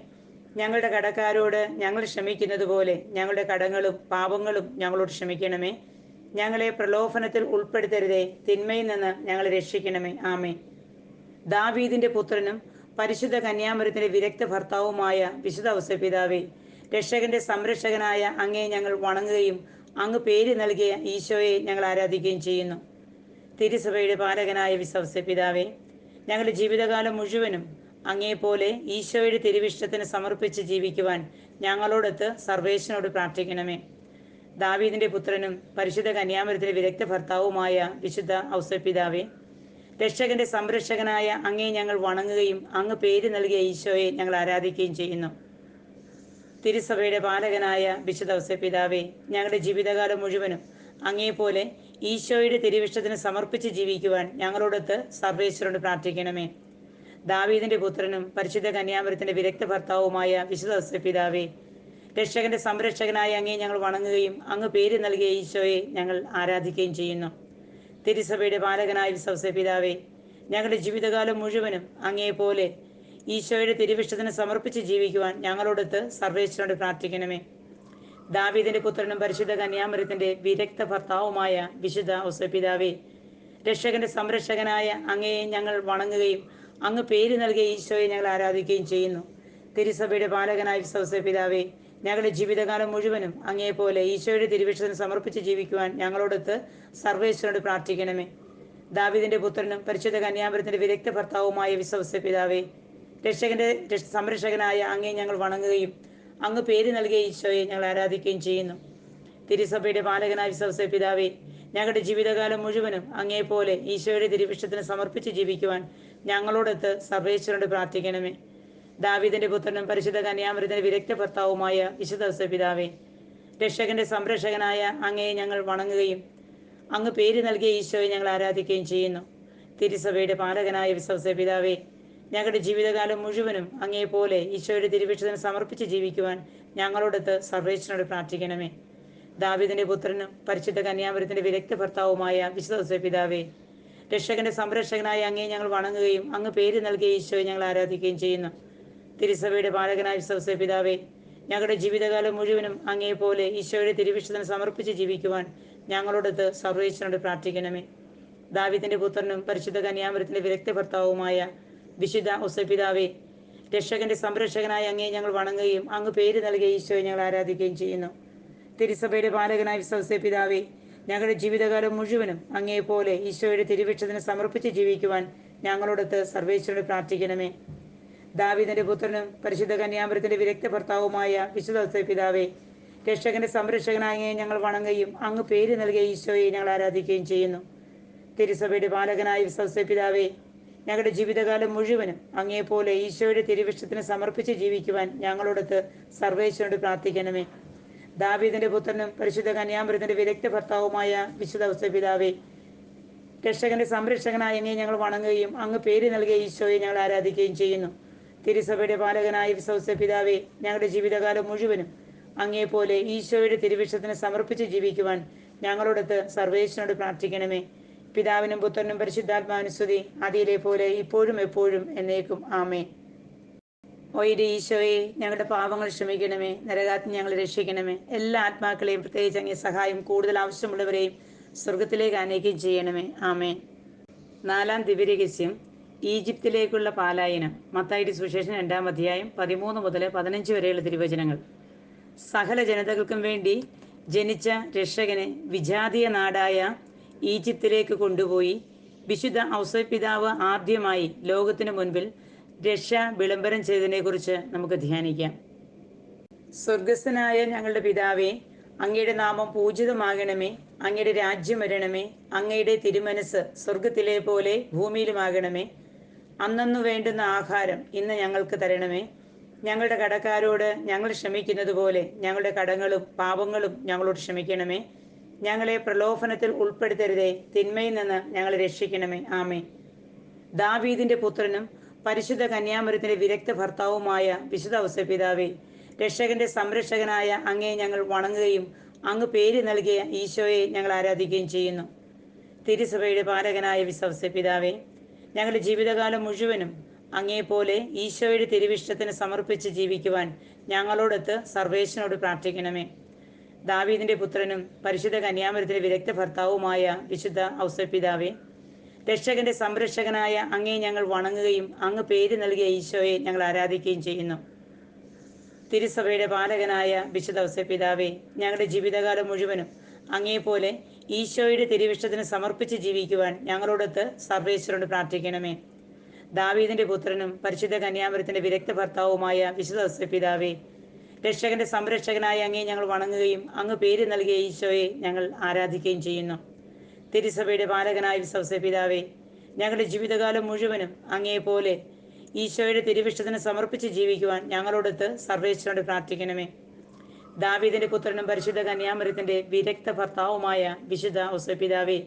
ഞങ്ങളുടെ കടക്കാരോട് ഞങ്ങൾ ക്ഷമിക്കുന്നത് പോലെ ഞങ്ങളുടെ കടങ്ങളും പാപങ്ങളും ഞങ്ങളോട് ക്ഷമിക്കണമേ. ഞങ്ങളെ പ്രലോഭനത്തിൽ ഉൾപ്പെടുത്തരുതേ, തിന്മയിൽ നിന്ന് ഞങ്ങളെ രക്ഷിക്കണമേ. ആമേൻ. ദാവീദിന്റെ പുത്രനും പരിശുദ്ധ കന്യാമരത്തിന്റെ വിരക്ത ഭർത്താവുമായ വിശുദ്ധ ഔസേപ്പിതാവേ, രക്ഷകന്റെ സംരക്ഷകനായ അങ്ങയെ ഞങ്ങൾ വണങ്ങുകയും അങ്ങ് പേര് നൽകിയ ഈശോയെ ഞങ്ങൾ ആരാധിക്കുകയും ചെയ്യുന്നു. തിരുസഭയുടെ പാലകനായ വിശുദ്ധ ഔസേപ്പിതാവേ, ഞങ്ങളുടെ ജീവിതകാലം മുഴുവനും അങ്ങേപോലെ ഈശോയുടെ തിരുവിഷ്ടത്തിന് സമർപ്പിച്ച് ജീവിക്കുവാൻ ഞങ്ങളോടൊത്ത് സർവേശ്വരനോട് പ്രാർത്ഥിക്കണമേ. ദാവീദിന്റെ പുത്രനും പരിശുദ്ധ കന്യാമരത്തിന്റെ വിരക്ത ഭർത്താവുമായ വിശുദ്ധ ഔസേപ്പിതാവേ, രക്ഷകന്റെ സംരക്ഷകനായ അങ്ങേ ഞങ്ങൾ വണങ്ങുകയും അങ്ങ് പേര് നൽകിയ ഈശോയെ ഞങ്ങൾ ആരാധിക്കുകയും ചെയ്യുന്നു. തിരുസഭയുടെ പാലകനായ വിശുദ്ധ ഔസേപ്പിതാവേ, ഞങ്ങളുടെ ജീവിതകാലം മുഴുവനും അങ്ങേപോലെ ഈശോയുടെ തിരുവിഷ്ടത്തിന് സമർപ്പിച്ച് ജീവിക്കുവാൻ ഞങ്ങളോടൊത്ത് സർവേശ്വരനോട് പ്രാർത്ഥിക്കണമേ. ദാവീദിന്റെ പുത്രനും പരിശുദ്ധ കന്യാമരത്തിന്റെ വിരക്ത ഭർത്താവുമായ വിശുദ്ധ ഔസേപ്പിതാവേ, രക്ഷകന്റെ സംരക്ഷകനായ അങ്ങേ ഞങ്ങൾ വണങ്ങുകയും അങ്ങ് പേര് നൽകിയ ഈശോയെ ഞങ്ങൾ ആരാധിക്കുകയും ചെയ്യുന്നു. തിരുസഭയുടെ പാലകനായ വിശുദ്ധ ഔസേപ്പിതാവേ, ഞങ്ങളുടെ ജീവിതകാലം മുഴുവനും അങ്ങേപോലെ ഈശോയുടെ തിരുവിഷ്ടത്തിന് സമർപ്പിച്ച് ജീവിക്കുവാൻ ഞങ്ങളോടൊത്ത് സർവേശ്വരനോട് പ്രാർത്ഥിക്കണമേ. ദാവീദിന്റെ പുത്രനും പരിശുദ്ധ കന്യാമരത്തിന്റെ വിരക്ത ഭർത്താവുമായ വിശുദ്ധ ഔസേപ്പിതാവേ, രക്ഷകന്റെ സംരക്ഷകനായ അങ്ങയെ ഞങ്ങൾ വണങ്ങുകയും അങ്ങ് പേര് നൽകിയ ഈശോയെ ഞങ്ങൾ ആരാധിക്കുകയും ചെയ്യുന്നു. തിരുസഭയുടെ പാലകനായ വിശുദ്ധ ഔസേപ്പിതാവേ, ഞങ്ങളുടെ ജീവിതകാലം മുഴുവനും അങ്ങേപോലെ ഈശോയുടെ തിരുവിഷ്ടത്തിന് സമർപ്പിച്ച് ജീവിക്കുവാൻ ഞങ്ങളോടൊത്ത് സർവേശ്വരനോട് പ്രാർത്ഥിക്കണമേ. ദാവീദിന്റെ പുത്രനും പരിശുദ്ധ കന്യാമരത്തിന്റെ വിരക്ത ഭർത്താവുമായ വിശുദ്ധ ഔസേപ്പിതാവേ, രക്ഷകന്റെ സംരക്ഷകനായ അങ്ങേ ഞങ്ങൾ വണങ്ങുകയും അങ്ങ് പേര് നൽകിയ ഈശോയെ ഞങ്ങൾ ആരാധിക്കുകയും ചെയ്യുന്നു. തിരുസഭയുടെ പാലകനായ വിശുദ്ധ ഔസേപ്പിതാവേ, ഞങ്ങളുടെ ജീവിതകാലം മുഴുവനും അങ്ങേപോലെ ഈശോയുടെ തിരുവിഷ്ടത്തിന് സമർപ്പിച്ച് ജീവിക്കുവാൻ ഞങ്ങളോടൊത്ത് സർവേശ്വരനോട് പ്രാർത്ഥിക്കണമേ. ദാവീദിന്റെ പുത്രനും പരിശുദ്ധ കന്യാമരത്തിന്റെ വിരക്ത ഭർത്താവുമായ വിശുദ്ധ ഔസേപ്പിതാവേ, രക്ഷകന്റെ സംരക്ഷകനായ അങ്ങയെ ഞങ്ങൾ വണങ്ങുകയും അങ്ങ് പേര് നൽകിയ ഈശോയെ ഞങ്ങൾ ആരാധിക്കുകയും ചെയ്യുന്നു. തിരുസഭയുടെ പാലകനായ വിശുദ്ധ ഔസേപ്പിതാവേ, ഞങ്ങളുടെ ജീവിതകാലം മുഴുവനും അങ്ങേപോലെ ഈശോയുടെ തിരുവിഷ്ടത്തിന് സമർപ്പിച്ച് ജീവിക്കുവാൻ ഞങ്ങളോടൊത്ത് സർവേശ്വരനോട് പ്രാർത്ഥിക്കണമേ. ദാവീദിന്റെ പുത്രനും പരിശുദ്ധ കന്യാമരത്തിന്റെ വിരക്ത ഭർത്താവുമായ വിശുദ്ധ ഔസേപ്പിതാവേ, രക്ഷകന്റെ സംരക്ഷകനായ അങ്ങയെ ഞങ്ങൾ വണങ്ങുകയും അങ്ങ് പേര് നൽകിയ ഈശോയെ ഞങ്ങൾ ആരാധിക്കുകയും ചെയ്യുന്നു. തിരുസഭയുടെ പാലകനായ വിശുദ്ധ ഔസേപ്പിതാവേ, ഞങ്ങളുടെ ജീവിതകാലം മുഴുവനും അങ്ങേപോലെ ഈശോയുടെ തിരുവിഷ്ടത്തിന് സമർപ്പിച്ച് ജീവിക്കുവാൻ ഞങ്ങളോടൊത്ത് സർവേശ്വരനോട് പ്രാർത്ഥിക്കണമേ. ദാവീദിന്റെ പുത്രനും പരിശുദ്ധ കന്യാമരത്തിന്റെ വിരക്ത ഭർത്താവുമായ വിശുദ്ധ ഔസേപ്പിതാവേ, രക്ഷകന്റെ സംരക്ഷകനായ അങ്ങയെ ഞങ്ങൾ വണങ്ങുകയും അങ്ങ് പേര് നൽകിയ ഈശോയെ ഞങ്ങൾ ആരാധിക്കുകയും ചെയ്യുന്നു. തിരുസഭയുടെ പാലകനായ വിശുദ്ധ ഔസേപ്പിതാവേ, ഞങ്ങളുടെ ജീവിതകാലം മുഴുവനും അങ്ങേപോലെ ഈശോയുടെ തിരുവിഷ്ടത്തിന് സമർപ്പിച്ച് ജീവിക്കുവാൻ ഞങ്ങളോടൊത്ത് സർവേശ്വരനോട് പ്രാർത്ഥിക്കണമേ. ദാവീദിന്റെ പുത്രനും പരിശുദ്ധ കന്യാമരത്തിന്റെ വിരക്ത ഭർത്താവുമായ വിശുദ്ധ ഔസേപ്പിതാവേ, രക്ഷകന്റെ സംരക്ഷകനായ അങ്ങയെ ഞങ്ങൾ വണങ്ങുകയും അങ്ങ് പേര് നൽകിയ ഈശോയെ ഞങ്ങൾ ആരാധിക്കുകയും ചെയ്യുന്നു. തിരുസഭയുടെ പാലകനായ വിശുദ്ധ ഔസേപ്പിതാവേ, ഞങ്ങളുടെ ജീവിതകാലം മുഴുവനും അങ്ങേപോലെ ഈശോയുടെ തിരുവിഷ്ടത്തിന് സമർപ്പിച്ച് ജീവിക്കുവാൻ ഞങ്ങളോടൊത്ത് സർവേശ്വരനോട് പ്രാർത്ഥിക്കണമേ. ദാവീദിന്റെ പുത്രനും പരിശുദ്ധ കന്യാമരത്തിന്റെ വിരക്ത ഭർത്താവുമായ വിശുദ്ധ ഔസേപ്പിതാവേ, രക്ഷകന്റെ സംരക്ഷകനായ അങ്ങയെ ഞങ്ങൾ വണങ്ങുകയും അങ്ങ് പേര് നൽകിയ ഈശോയെ ഞങ്ങൾ ആരാധിക്കുകയും ചെയ്യുന്നു. തിരുസഭയുടെ പാലകനായ വിശുദ്ധ ഔസേപ്പിതാവേ, ഞങ്ങളുടെ ജീവിതകാലം മുഴുവനും അങ്ങേപോലെ ഈശോയുടെ തിരുവിഷ്ടത്തിന് സമർപ്പിച്ച് ജീവിക്കുവാൻ ഞങ്ങളോടൊത്ത് സർവേശ്വരനോട് പ്രാർത്ഥിക്കണമേ. പിതാവിനും പുത്രനും പരിശുദ്ധാത്മാവിനും സ്തുതി, ആദിയിലെ പോലെ ഇപ്പോഴും എപ്പോഴും എന്നേക്കും ആമേൻ. ഓയുടെ ഈശോയെ, ഞങ്ങളുടെ പാപങ്ങൾ ക്ഷമിക്കണമേ, നരകാത്തിൽ ഞങ്ങളെ രക്ഷിക്കണമേ. എല്ലാ ആത്മാക്കളെയും, പ്രത്യേകിച്ച് അങ്ങേ സഹായം കൂടുതൽ ആവശ്യമുള്ളവരെയും സ്വർഗത്തിലേക്ക് ആനയിക്കുകയും ചെയ്യണമേ. ആമേൻ. 4-ാം ദിവ്യരഹസ്യം, ഈജിപ്തിലേക്കുള്ള പാലായനം. മത്തായിയുടെ സുവിശേഷം 2-ാം അധ്യായം 13 മുതൽ 15 വരെയുള്ള തിരുവചനങ്ങൾ. സകല ജനതകൾക്കും വേണ്ടി ജനിച്ച രക്ഷകനെ വിജാതീയ നാടായ ഈജിപ്തിലേക്ക് കൊണ്ടുപോയി വിശുദ്ധ ഔസേപ്പിതാവ് ആദ്യമായി ലോകത്തിനു മുൻപിൽ രക്ഷ വിളംബരം ചെയ്തതിനെക്കുറിച്ച് നമുക്ക് ധ്യാനിക്കാം. സ്വർഗസ്ഥനായ ഞങ്ങളുടെ പിതാവേ, അങ്ങയുടെ നാമം പൂജിതമാകണമേ, അങ്ങയുടെ രാജ്യം വരണമേ, അങ്ങയുടെ തിരുമനസ് സ്വർഗത്തിലെ പോലെ ഭൂമിയിലുമാകണമേ. അന്നന്നു വേണ്ടുന്ന ആഹാരം ഇന്ന് ഞങ്ങൾക്ക് തരണമേ. ഞങ്ങളുടെ കടക്കാരോട് ഞങ്ങൾ ക്ഷമിക്കുന്നത് പോലെ ഞങ്ങളുടെ കടങ്ങളും പാപങ്ങളും ഞങ്ങളോട് ക്ഷമിക്കണമേ. ഞങ്ങളെ പ്രലോഭനത്തിൽ ഉൾപ്പെടുത്തരുതേ, തിന്മയിൽ നിന്ന് ഞങ്ങളെ രക്ഷിക്കണമേ. ആമേൻ. ദാവീദിന്റെ പുത്രനും പരിശുദ്ധ കന്യാമരത്തിന്റെ വിരക്ത ഭർത്താവുമായ വിശുദ്ധ ഔസേപ്പിതാവേ, രക്ഷകന്റെ സംരക്ഷകനായ അങ്ങയെ ഞങ്ങൾ വണങ്ങുകയും അങ്ങ് പേര് നൽകിയ ഈശോയെ ഞങ്ങൾ ആരാധിക്കുകയും ചെയ്യുന്നു. തിരുസഭയുടെ പാലകനായ വിശുദ്ധ ഔസേപ്പിതാവേ, ഞങ്ങളുടെ ജീവിതകാലം മുഴുവനും അങ്ങേപോലെ ഈശോയുടെ തിരുവിഷ്ടത്തിന് സമർപ്പിച്ച് ജീവിക്കുവാൻ ഞങ്ങളോടൊത്ത് സർവേശ്വരനോട് പ്രാർത്ഥിക്കണമേ. ദാവീദിന്റെ പുത്രനും പരിശുദ്ധ കന്യാമരത്തിന്റെ വിരക്ത ഭർത്താവുമായ വിശുദ്ധ ഔസേപ്പിതാവേ, രക്ഷകന്റെ സംരക്ഷകനായ അങ്ങയെ ഞങ്ങൾ വണങ്ങുകയും അങ്ങ് പേര് നൽകിയ ഈശോയെ ഞങ്ങൾ ആരാധിക്കുകയും ചെയ്യുന്നു. തിരുസഭയുടെ പാലകനായ വിശുദ്ധ ഔസേപ്പിതാവേ, ഞങ്ങളുടെ ജീവിതകാലം മുഴുവനും അങ്ങേപോലെ ഈശോയുടെ തിരുവിഷ്ടത്തിന് സമർപ്പിച്ച് ജീവിക്കുവാൻ ഞങ്ങളോടൊത്ത് സർവേശ്വരനോട് പ്രാർത്ഥിക്കണമേ. ദാവീദിന്റെ പുത്രനും പരിശുദ്ധ കന്യാമരത്തിന്റെ വിരക്ത ഭർത്താവുമായ വിശുദ്ധ ഔസേപ്പിതാവേ, രക്ഷകന്റെ സംരക്ഷകനായ അങ്ങയെ ഞങ്ങൾ വണങ്ങുകയും അങ്ങ് പേര് നൽകിയ ഈശോയെ ഞങ്ങൾ ആരാധിക്കുകയും ചെയ്യുന്നു. തിരുസഭയുടെ പാലകനായ വിശുദ്ധ ഔസേപ്പിതാവേ, ഞങ്ങളുടെ ജീവിതകാലം മുഴുവനും അങ്ങേപോലെ ഈശോയുടെ തിരുവിഷ്ടത്തിന് സമർപ്പിച്ച് ജീവിക്കുവാൻ ഞങ്ങളോടൊത്ത് സർവേശ്വരനോട് പ്രാർത്ഥിക്കണമേ. ദാവീദിന്റെ പുത്രനും പരിശുദ്ധ കന്യാമറിയത്തിന്റെ വിരക്ത ഭർത്താവുമായ വിശുദ്ധ ഔസേപ്പിതാവേ,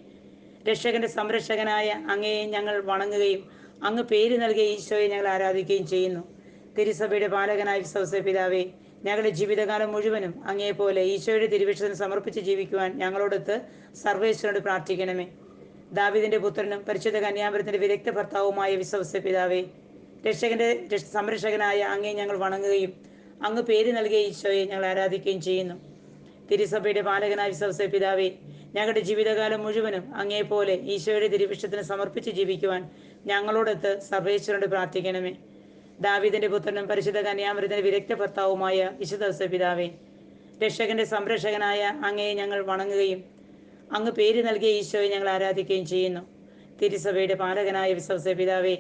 രക്ഷകന്റെ സംരക്ഷകനായ അങ്ങയെ ഞങ്ങൾ വണങ്ങുകയും അങ്ങ് പേര് നൽകിയ ഈശോയെ ഞങ്ങൾ ആരാധിക്കുകയും ചെയ്യുന്നു. തിരുസഭയുടെ പാലകനായ വിശുദ്ധ ഔസേപ്പിതാവേ, ഞങ്ങളുടെ ജീവിതകാലം മുഴുവനും അങ്ങേപോലെ ഈശോയുടെ തിരുവിഷ്ടത്തിന് സമർപ്പിച്ച് ജീവിക്കുവാൻ ഞങ്ങളോടൊത്ത് സർവേശ്വരനോട് പ്രാർത്ഥിക്കണമേ. ദാവീദിന്റെ പുത്രനും പരിശുദ്ധ കന്യാമറിയത്തിന്റെ വിരക്ത ഭർത്താവുമായ വിശുദ്ധ ഔസേപ്പിതാവേ, രക്ഷകന്റെ സംരക്ഷകനായ അങ്ങയെ ഞങ്ങൾ വണങ്ങുകയും അങ്ങ് പേര് നൽകിയ ഈശോയെ ഞങ്ങൾ ആരാധിക്കുകയും ചെയ്യുന്നു. തിരുസഭയുടെ പാലകനായ വിശുദ്ധ ഔസേപ്പിതാവേ, ഞങ്ങളുടെ ജീവിതകാലം മുഴുവനും അങ്ങേപോലെ ഈശോയുടെ തിരുവിഷ്ടത്തിന് സമർപ്പിച്ച് ജീവിക്കുവാൻ ഞങ്ങളോടൊത്ത് സർവേശ്വരനോട് പ്രാർത്ഥിക്കണമേ. ദാവീദിന്റെ പുത്രനും പരിശുദ്ധ കന്യാമറിയത്തിന്റെ വിരക്ത ഭർത്താവുമായ വിശുദ്ധ ഔസേപ്പിതാവേ, രക്ഷകന്റെ സംരക്ഷകനായ അങ്ങയെ ഞങ്ങൾ വണങ്ങുകയും അങ്ങ് പേര് നൽകിയ ഈശോയെ ഞങ്ങൾ ആരാധിക്കുകയും ചെയ്യുന്നു. തിരുസഭയുടെ പാലകനായ വിശുദ്ധ ഔസേപ്പിതാവേ,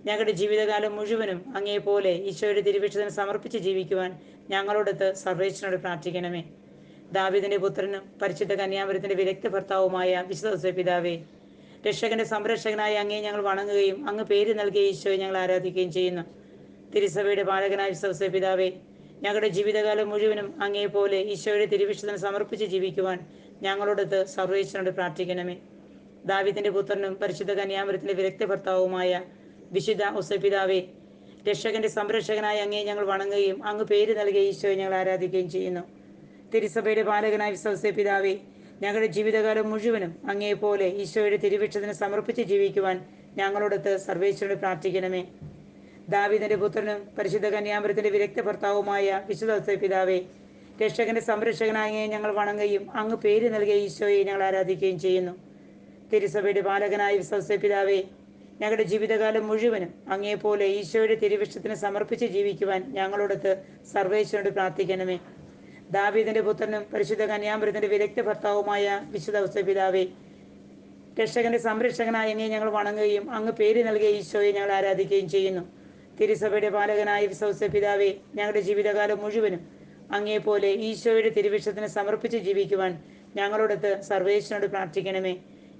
ഞങ്ങളുടെ ജീവിതകാലം മുഴുവനും അങ്ങേപോലെ ഈശോയുടെ തിരുവിഷ്ടത്തിന് സമർപ്പിച്ച് ജീവിക്കുവാൻ ഞങ്ങളോടൊത്ത് സർവേശ്വരനോട് പ്രാർത്ഥിക്കണമേ. ദാവീദിന്റെ പുത്രനും പരിശുദ്ധ കന്യാമറിയത്തിന്റെ വിരക്ത ഭർത്താവുമായ വിശുദ്ധ ഔസേപ്പിതാവേ, രക്ഷകന്റെ സംരക്ഷകനായ അങ്ങയെ ഞങ്ങൾ വണങ്ങുകയും അങ്ങ് പേര് നൽകിയ ഈശോയെ ഞങ്ങൾ ആരാധിക്കുകയും ചെയ്യുന്നു. തിരുസഭയുടെ പാലകനായ വിശുദ്ധ ഔസേപ്പിതാവേ, ഞങ്ങളുടെ ജീവിതകാലം മുഴുവനും അങ്ങേപോലെ ഈശോയുടെ തിരുവിഷ്ടത്തിന് സമർപ്പിച്ച് ജീവിക്കുവാൻ ഞങ്ങളോടൊത്ത് സർവേശ്വരനോട് പ്രാർത്ഥിക്കണമേ. ദാവീദിന്റെ പുത്രനും പരിശുദ്ധ കന്യാമറിയത്തിന്റെ വിരക്ത ഭർത്താവുമായ വിശുദ്ധ ഔസേപ്പിതാവേ, രക്ഷകന്റെ സംരക്ഷകനായ അങ്ങയെ ഞങ്ങൾ വണങ്ങുകയും അങ്ങ് പേര് നൽകിയ ഈശോയെ ഞങ്ങൾ ആരാധിക്കുകയും ചെയ്യുന്നു. തിരുസഭയുടെ പാലകനായ വിശുദ്ധ ഔസേപ്പിതാവേ, ഞങ്ങളുടെ ജീവിതകാലം മുഴുവനും അങ്ങേപോലെ ഈശോയുടെ തിരുവിഷ്ടത്തിന് സമർപ്പിച്ച് ജീവിക്കുവാൻ ഞങ്ങളോടൊത്ത് സർവേശ്വരനോട് പ്രാർത്ഥിക്കണമേ. ദാവീദിന്റെ പുത്രനും പരിശുദ്ധ കന്യാമറിയത്തിന്റെ വിരക്ത ഭർത്താവുമായ വിശുദ്ധ ഔസേപ്പിതാവേ, രക്ഷകന്റെ സംരക്ഷകനായ അങ്ങയെ ഞങ്ങൾ വണങ്ങുകയും അങ്ങ് പേര് നൽകിയ ഈശോയെ ഞങ്ങൾ ആരാധിക്കുകയും ചെയ്യുന്നു. തിരുസഭയുടെ പാലകനായ വിശുദ്ധ ഔസേപ്പിതാവേ, ഞങ്ങളുടെ ജീവിതകാലം മുഴുവനും അങ്ങേപോലെ ഈശോയുടെ തിരുവിഷ്ടത്തിന് സമർപ്പിച്ച് ജീവിക്കുവാൻ ഞങ്ങളോടൊത്ത് സർവേശ്വരനോട് പ്രാർത്ഥിക്കണമേ. ദാവീദിന്റെ പുത്രനും പരിശുദ്ധ കന്യാമറിയത്തിന്റെ വിരക്ത ഭർത്താവുമായ വിശുദ്ധ ഔസേപ്പിതാവേ, രക്ഷകന്റെ സംരക്ഷകനായ അങ്ങയെ ഞങ്ങൾ വണങ്ങുകയും അങ്ങ് പേര് നൽകിയ ഈശോയെ ഞങ്ങൾ ആരാധിക്കുകയും ചെയ്യുന്നു. തിരുസഭയുടെ പാലകനായ വിശുദ്ധ ഔസേപ്പിതാവേ, ഞങ്ങളുടെ ജീവിതകാലം മുഴുവനും അങ്ങേപോലെ ഈശോയുടെ തിരുവിഷ്ടത്തിന് സമർപ്പിച്ച് ജീവിക്കുവാൻ ഞങ്ങളോടൊത്ത് സർവേശ്വരനോട് പ്രാർത്ഥിക്കണമേ.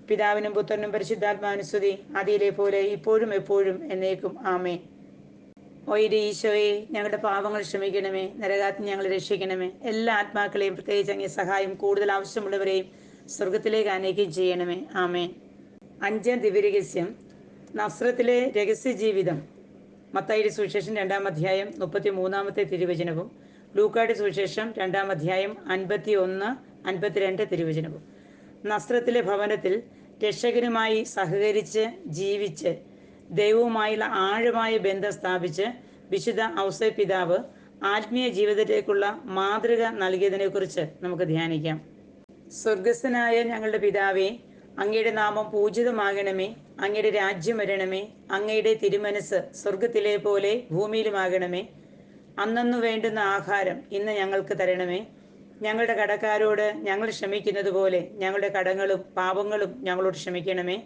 പിതാവിനും പുത്രനും പരിശുദ്ധാത്മാവിനും സ്തുതി, ആദിയിലെ പോലെ ഇപ്പോഴും എപ്പോഴും എന്നേക്കും ആമേൻ. ഓയുടെ ഈശോയെ, ഞങ്ങളുടെ പാപങ്ങൾ ക്ഷമിക്കണമേ, നരകാഗ്നി ഞങ്ങളെ രക്ഷിക്കണമേ. എല്ലാ ആത്മാക്കളെയും, പ്രത്യേകിച്ച് അങ്ങേ സഹായം കൂടുതൽ ആവശ്യമുള്ളവരെയും സ്വർഗത്തിലേക്ക് ആനയിക്കുകയും ചെയ്യണമേ. ആമേൻ. 5-ാം ദിവ്യരഹസ്യം, നസ്രത്തിലെ രഹസ്യ ജീവിതം. മത്തായിയുടെ സുവിശേഷം 2-ാം അധ്യായം 33-ാമത്തെ തിരുവചനവും ലൂക്കായുടെ സുവിശേഷം 2-ാം അധ്യായം 51-52 തിരുവചനവും. നസ്രത്തിലെ ഭവനത്തിൽ രക്ഷകനുമായി സഹകരിച്ച് ജീവിച്ച് ദൈവവുമായുള്ള ആഴമായ ബന്ധം സ്ഥാപിച്ച് വിശുദ്ധ ഔസേപ്പിതാവ് ആത്മീയ ജീവിതത്തിലേക്കുള്ള മാതൃക നൽകിയതിനെക്കുറിച്ച് നമുക്ക് ധ്യാനിക്കാം. സ്വർഗസ്ഥനായ ഞങ്ങളുടെ പിതാവേ, അങ്ങയുടെ നാമം പൂജിതമാകണമേ, അങ്ങയുടെ രാജ്യം വരണമേ, അങ്ങയുടെ തിരുമനസ് സ്വർഗത്തിലെ പോലെ ഭൂമിയിലുമാകണമേ. അന്നന്നു വേണ്ടുന്ന ആഹാരം ഇന്ന് ഞങ്ങൾക്ക് തരണമേ. ഞങ്ങളുടെ കടക്കാരോട് ഞങ്ങൾ ക്ഷമിക്കുന്നത് പോലെ ഞങ്ങളുടെ കടങ്ങളും പാപങ്ങളും ഞങ്ങളോട് ക്ഷമിക്കണമേ.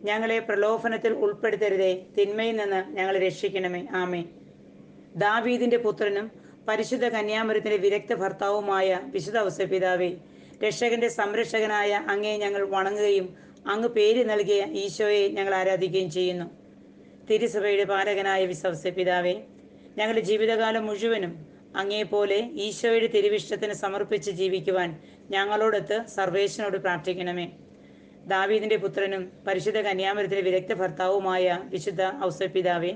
ഞങ്ങളെ പ്രലോഭനത്തിൽ ഉൾപ്പെടുത്തരുതേ, തിന്മയിൽ നിന്ന് ഞങ്ങളെ രക്ഷിക്കണമേ. ആമേൻ. ദാവീദിന്റെ പുത്രനും പരിശുദ്ധ കന്യാമറിയത്തിന്റെ വിരക്ത ഭർത്താവുമായ വിശുദ്ധ ഔസേപ്പിതാവേ, രക്ഷകന്റെ സംരക്ഷകനായ അങ്ങയെ ഞങ്ങൾ വണങ്ങുകയും അങ്ങ് പേര് നൽകിയ ഈശോയെ ഞങ്ങൾ ആരാധിക്കുകയും ചെയ്യുന്നു. തിരുസഭയുടെ പാലകനായ വിശുദ്ധ ഔസേപ്പിതാവേ, ഞങ്ങളുടെ ജീവിതകാലം മുഴുവനും അങ്ങേപോലെ ഈശോയുടെ തിരുവിഷ്ടത്തിന് സമർപ്പിച്ച് ജീവിക്കുവാൻ ഞങ്ങളോടൊത്ത് സർവേശ്വരനോട് പ്രാർത്ഥിക്കണമേ. ദാവീദിന്റെ പുത്രനും പരിശുദ്ധ കന്യാമറിയത്തിന്റെ വിരക്ത ഭർത്താവുമായ വിശുദ്ധ ഔസേപ്പിതാവേ,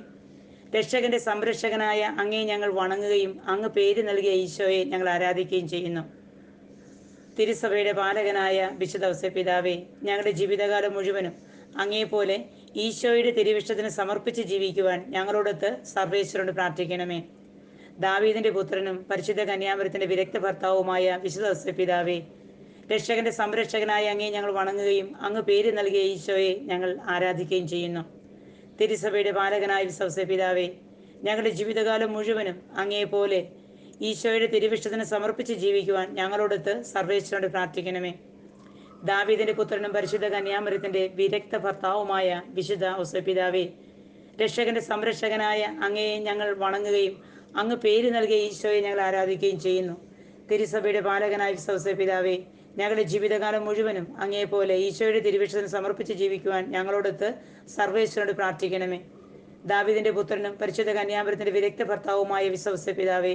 രക്ഷകന്റെ സംരക്ഷകനായ അങ്ങയെ ഞങ്ങൾ വണങ്ങുകയും അങ്ങ് പേര് നൽകിയ ഈശോയെ ഞങ്ങൾ ആരാധിക്കുകയും ചെയ്യുന്നു. തിരുസഭയുടെ പാലകനായ വിശുദ്ധ ഔസേപ്പിതാവേ, ഞങ്ങളുടെ ജീവിതകാലം മുഴുവനും അങ്ങേപോലെ ഈശോയുടെ തിരുവിഷ്ടത്തിന് സമർപ്പിച്ച് ജീവിക്കുവാൻ ഞങ്ങളോടൊത്ത് സർവേശ്വരനോട് പ്രാർത്ഥിക്കണമേ. ദാവീദിന്റെ പുത്രനും പരിശുദ്ധ കന്യാമറിയത്തിന്റെ വിരക്ത ഭർത്താവുമായ വിശുദ്ധ ഔസേപ്പിതാവേ, രക്ഷകന്റെ സംരക്ഷകനായ അങ്ങയെ ഞങ്ങൾ വണങ്ങുകയും അങ്ങ് പേര് നൽകിയ ഈശോയെ ഞങ്ങൾ ആരാധിക്കുകയും ചെയ്യുന്നു. തിരുസഭയുടെ പാലകനായ വിശുദ്ധ ഔസേപ്പിതാവേ, ഞങ്ങളുടെ ജീവിതകാലം മുഴുവനും അങ്ങേപോലെ ഈശോയുടെ തിരുവിഷ്ടത്തിന് സമർപ്പിച്ച് ജീവിക്കുവാൻ ഞങ്ങളോടൊത്ത് സർവേശ്വരനോട് പ്രാർത്ഥിക്കണമേ. ദാവീദിന്റെ പുത്രനും പരിശുദ്ധ കന്യാമറിയത്തിന്റെ വിരക്ത ഭർത്താവുമായ വിശുദ്ധ ഔസേപ്പിതാവേ, രക്ഷകന്റെ സംരക്ഷകനായ അങ്ങയെ ഞങ്ങൾ വണങ്ങുകയും അങ്ങ് പേര് നൽകിയ ഈശോയെ ഞങ്ങൾ ആരാധിക്കുകയും ചെയ്യുന്നു. തിരുസഭയുടെ പാലകനായ വിശുദ്ധ ഔസേപ്പിതാവേ, ഞങ്ങളുടെ ജീവിതകാലം മുഴുവനും അങ്ങേപോലെ ഈശോയുടെ തിരുവിഷ്ടത്തിന് സമർപ്പിച്ച് ജീവിക്കുവാൻ ഞങ്ങളോടൊത്ത് സർവേശ്വരനോട് പ്രാർത്ഥിക്കണമേ. ദാവീദിന്റെ പുത്രനും പരിശുദ്ധ കന്യാമരത്തിന്റെ വിദഗ്ധ ഭർത്താവുമായ വിശ്വസ്ത പിതാവേ,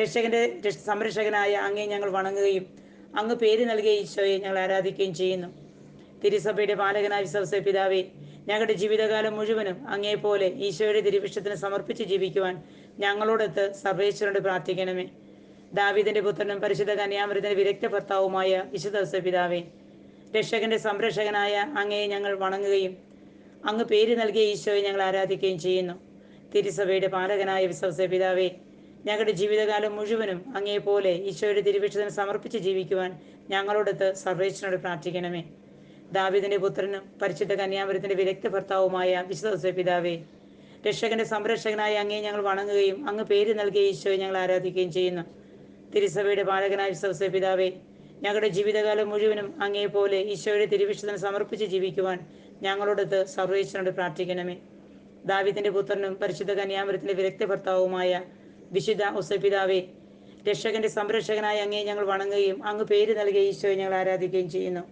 രക്ഷകന്റെ സംരക്ഷകനായ അങ്ങേ ഞങ്ങൾ വണങ്ങുകയും അങ്ങ് പേര് നൽകിയ ഈശോയെ ഞങ്ങൾ ആരാധിക്കുകയും ചെയ്യുന്നു. തിരുസഭയുടെ പാലകനായ വിശ്വസ്ത പിതാവേ, ഞങ്ങളുടെ ജീവിതകാലം മുഴുവനും അങ്ങേപോലെ ഈശോയുടെ തിരുവിഷ്ടത്തിന് സമർപ്പിച്ച് ജീവിക്കുവാൻ ഞങ്ങളോടൊത്ത് സർവേശ്വരനോട് പ്രാർത്ഥിക്കണമേ. ദാവീദിന്റെ പുത്രനും പരിശുദ്ധ കന്യാമരത്തിന്റെ വിദഗ്ധ ഭർത്താവുമായ വിശുദ്ധ പിതാവേ, രക്ഷകന്റെ സംരക്ഷകനായ അങ്ങയെ ഞങ്ങൾ വണങ്ങുകയും അങ്ങ് പേര് നൽകിയ ഈശോയെ ഞങ്ങൾ ആരാധിക്കുകയും ചെയ്യുന്നു. തിരുസഭയുടെ പാലകനായ വിശ്വസ്ത പിതാവേ, ഞങ്ങളുടെ ജീവിതകാലം മുഴുവനും അങ്ങേപോലെ ഈശോയുടെ തിരുവിഷ്ടത്തിന് സമർപ്പിച്ച് ജീവിക്കുവാൻ ഞങ്ങളോടൊത്ത് സർവേശ്വരനോട് പ്രാർത്ഥിക്കണമേ. ദാവീദിന്റെ പുത്രനും പരിശുദ്ധ കന്യാമരത്തിന്റെ വിദഗ്ധ ഭർത്താവുമായ വിശുദ്ധ പിതാവേ, രക്ഷകന്റെ സംരക്ഷകനായ അങ്ങയെ ഞങ്ങൾ വണങ്ങുകയും അങ്ങ് പേര് നൽകിയ ഈശോയെ ഞങ്ങൾ ആരാധിക്കുകയും ചെയ്യുന്നു. തിരുസഭയുടെ പാലകനായ വിശ്വസ്ത പിതാവേ, ഞങ്ങളുടെ ജീവിതകാലം മുഴുവനും അങ്ങേപോലെ ഈശോയുടെ തിരുവിഷ്ടത്തിന് സമർപ്പിച്ച് ജീവിക്കുവാൻ ഞങ്ങളോടൊത്ത് സർവേശ്വരനോട് പ്രാർത്ഥിക്കണമേ. ദാവീദിന്റെ പുത്രനും പരിശുദ്ധ കന്യാമരത്തിന്റെ വിദഗ്ധ ഭർത്താവുമായ വിശുദ്ധ ഔസേപ്പിതാവേ, രക്ഷകന്റെ സംരക്ഷകനായ അങ്ങയെ ഞങ്ങൾ വണങ്ങുകയും അങ്ങ് പേര് നൽകിയ ഈശോയെ ഞങ്ങൾ ആരാധിക്കുകയും ചെയ്യുന്നു.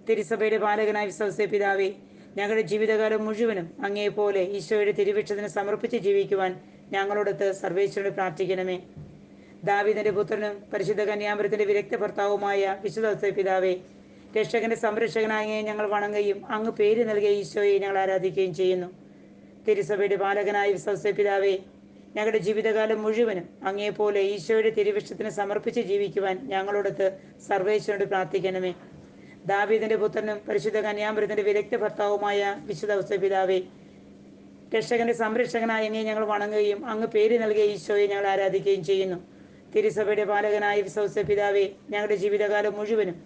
തിരുസഭയുടെ പാലകനായ വിശ്വസ്ത പിതാവേ, ഞങ്ങളുടെ ജീവിതകാലം മുഴുവനും അങ്ങേപോലെ ഈശോയുടെ തിരുവിഷ്ടത്തിന് സമർപ്പിച്ച് ജീവിക്കുവാൻ ഞങ്ങളോടൊത്ത് സർവേശ്വരനോട് പ്രാർത്ഥിക്കണമേ. ദാവീദിന്റെ പുത്രനും പരിശുദ്ധ കന്യാമരത്തിന്റെ വിദഗ്ധ ഭർത്താവുമായ വിശുദ്ധ പിതാവേ, രക്ഷകന്റെ സംരക്ഷകനായ അങ്ങയെ ഞങ്ങൾ വണങ്ങുകയും അങ്ങ് പേര് നൽകിയ ഈശോയെ ഞങ്ങൾ ആരാധിക്കുകയും ചെയ്യുന്നു. തിരുസഭയുടെ പാലകനായ വിശ്വസ്ത പിതാവേ, ഞങ്ങളുടെ ജീവിതകാലം മുഴുവനും അങ്ങേപോലെ ഈശോയുടെ തിരുവിഷ്ടത്തിന് സമർപ്പിച്ച് ജീവിക്കുവാൻ ഞങ്ങളോടൊത്ത് സർവേശ്വരനോട് പ്രാർത്ഥിക്കണമേ. ദാവീദിന്റെ പുത്രനും പരിശുദ്ധ കന്യാമരത്തിന്റെ വിദഗ്ധ ഭർത്താവുമായ വിശുദ്ധ പിതാവേ, രക്ഷകന്റെ സംരക്ഷകനായ അങ്ങയെ ഞങ്ങൾ വണങ്ങുകയും അങ്ങ് പേര് നൽകിയ ഈശോയെ ഞങ്ങൾ ആരാധിക്കുകയും ചെയ്യുന്നു. തിരുസഭയുടെ പാലകനായ വിശ്വസ്ത പിതാവേ, ഞങ്ങളുടെ ജീവിതകാലം മുഴുവനും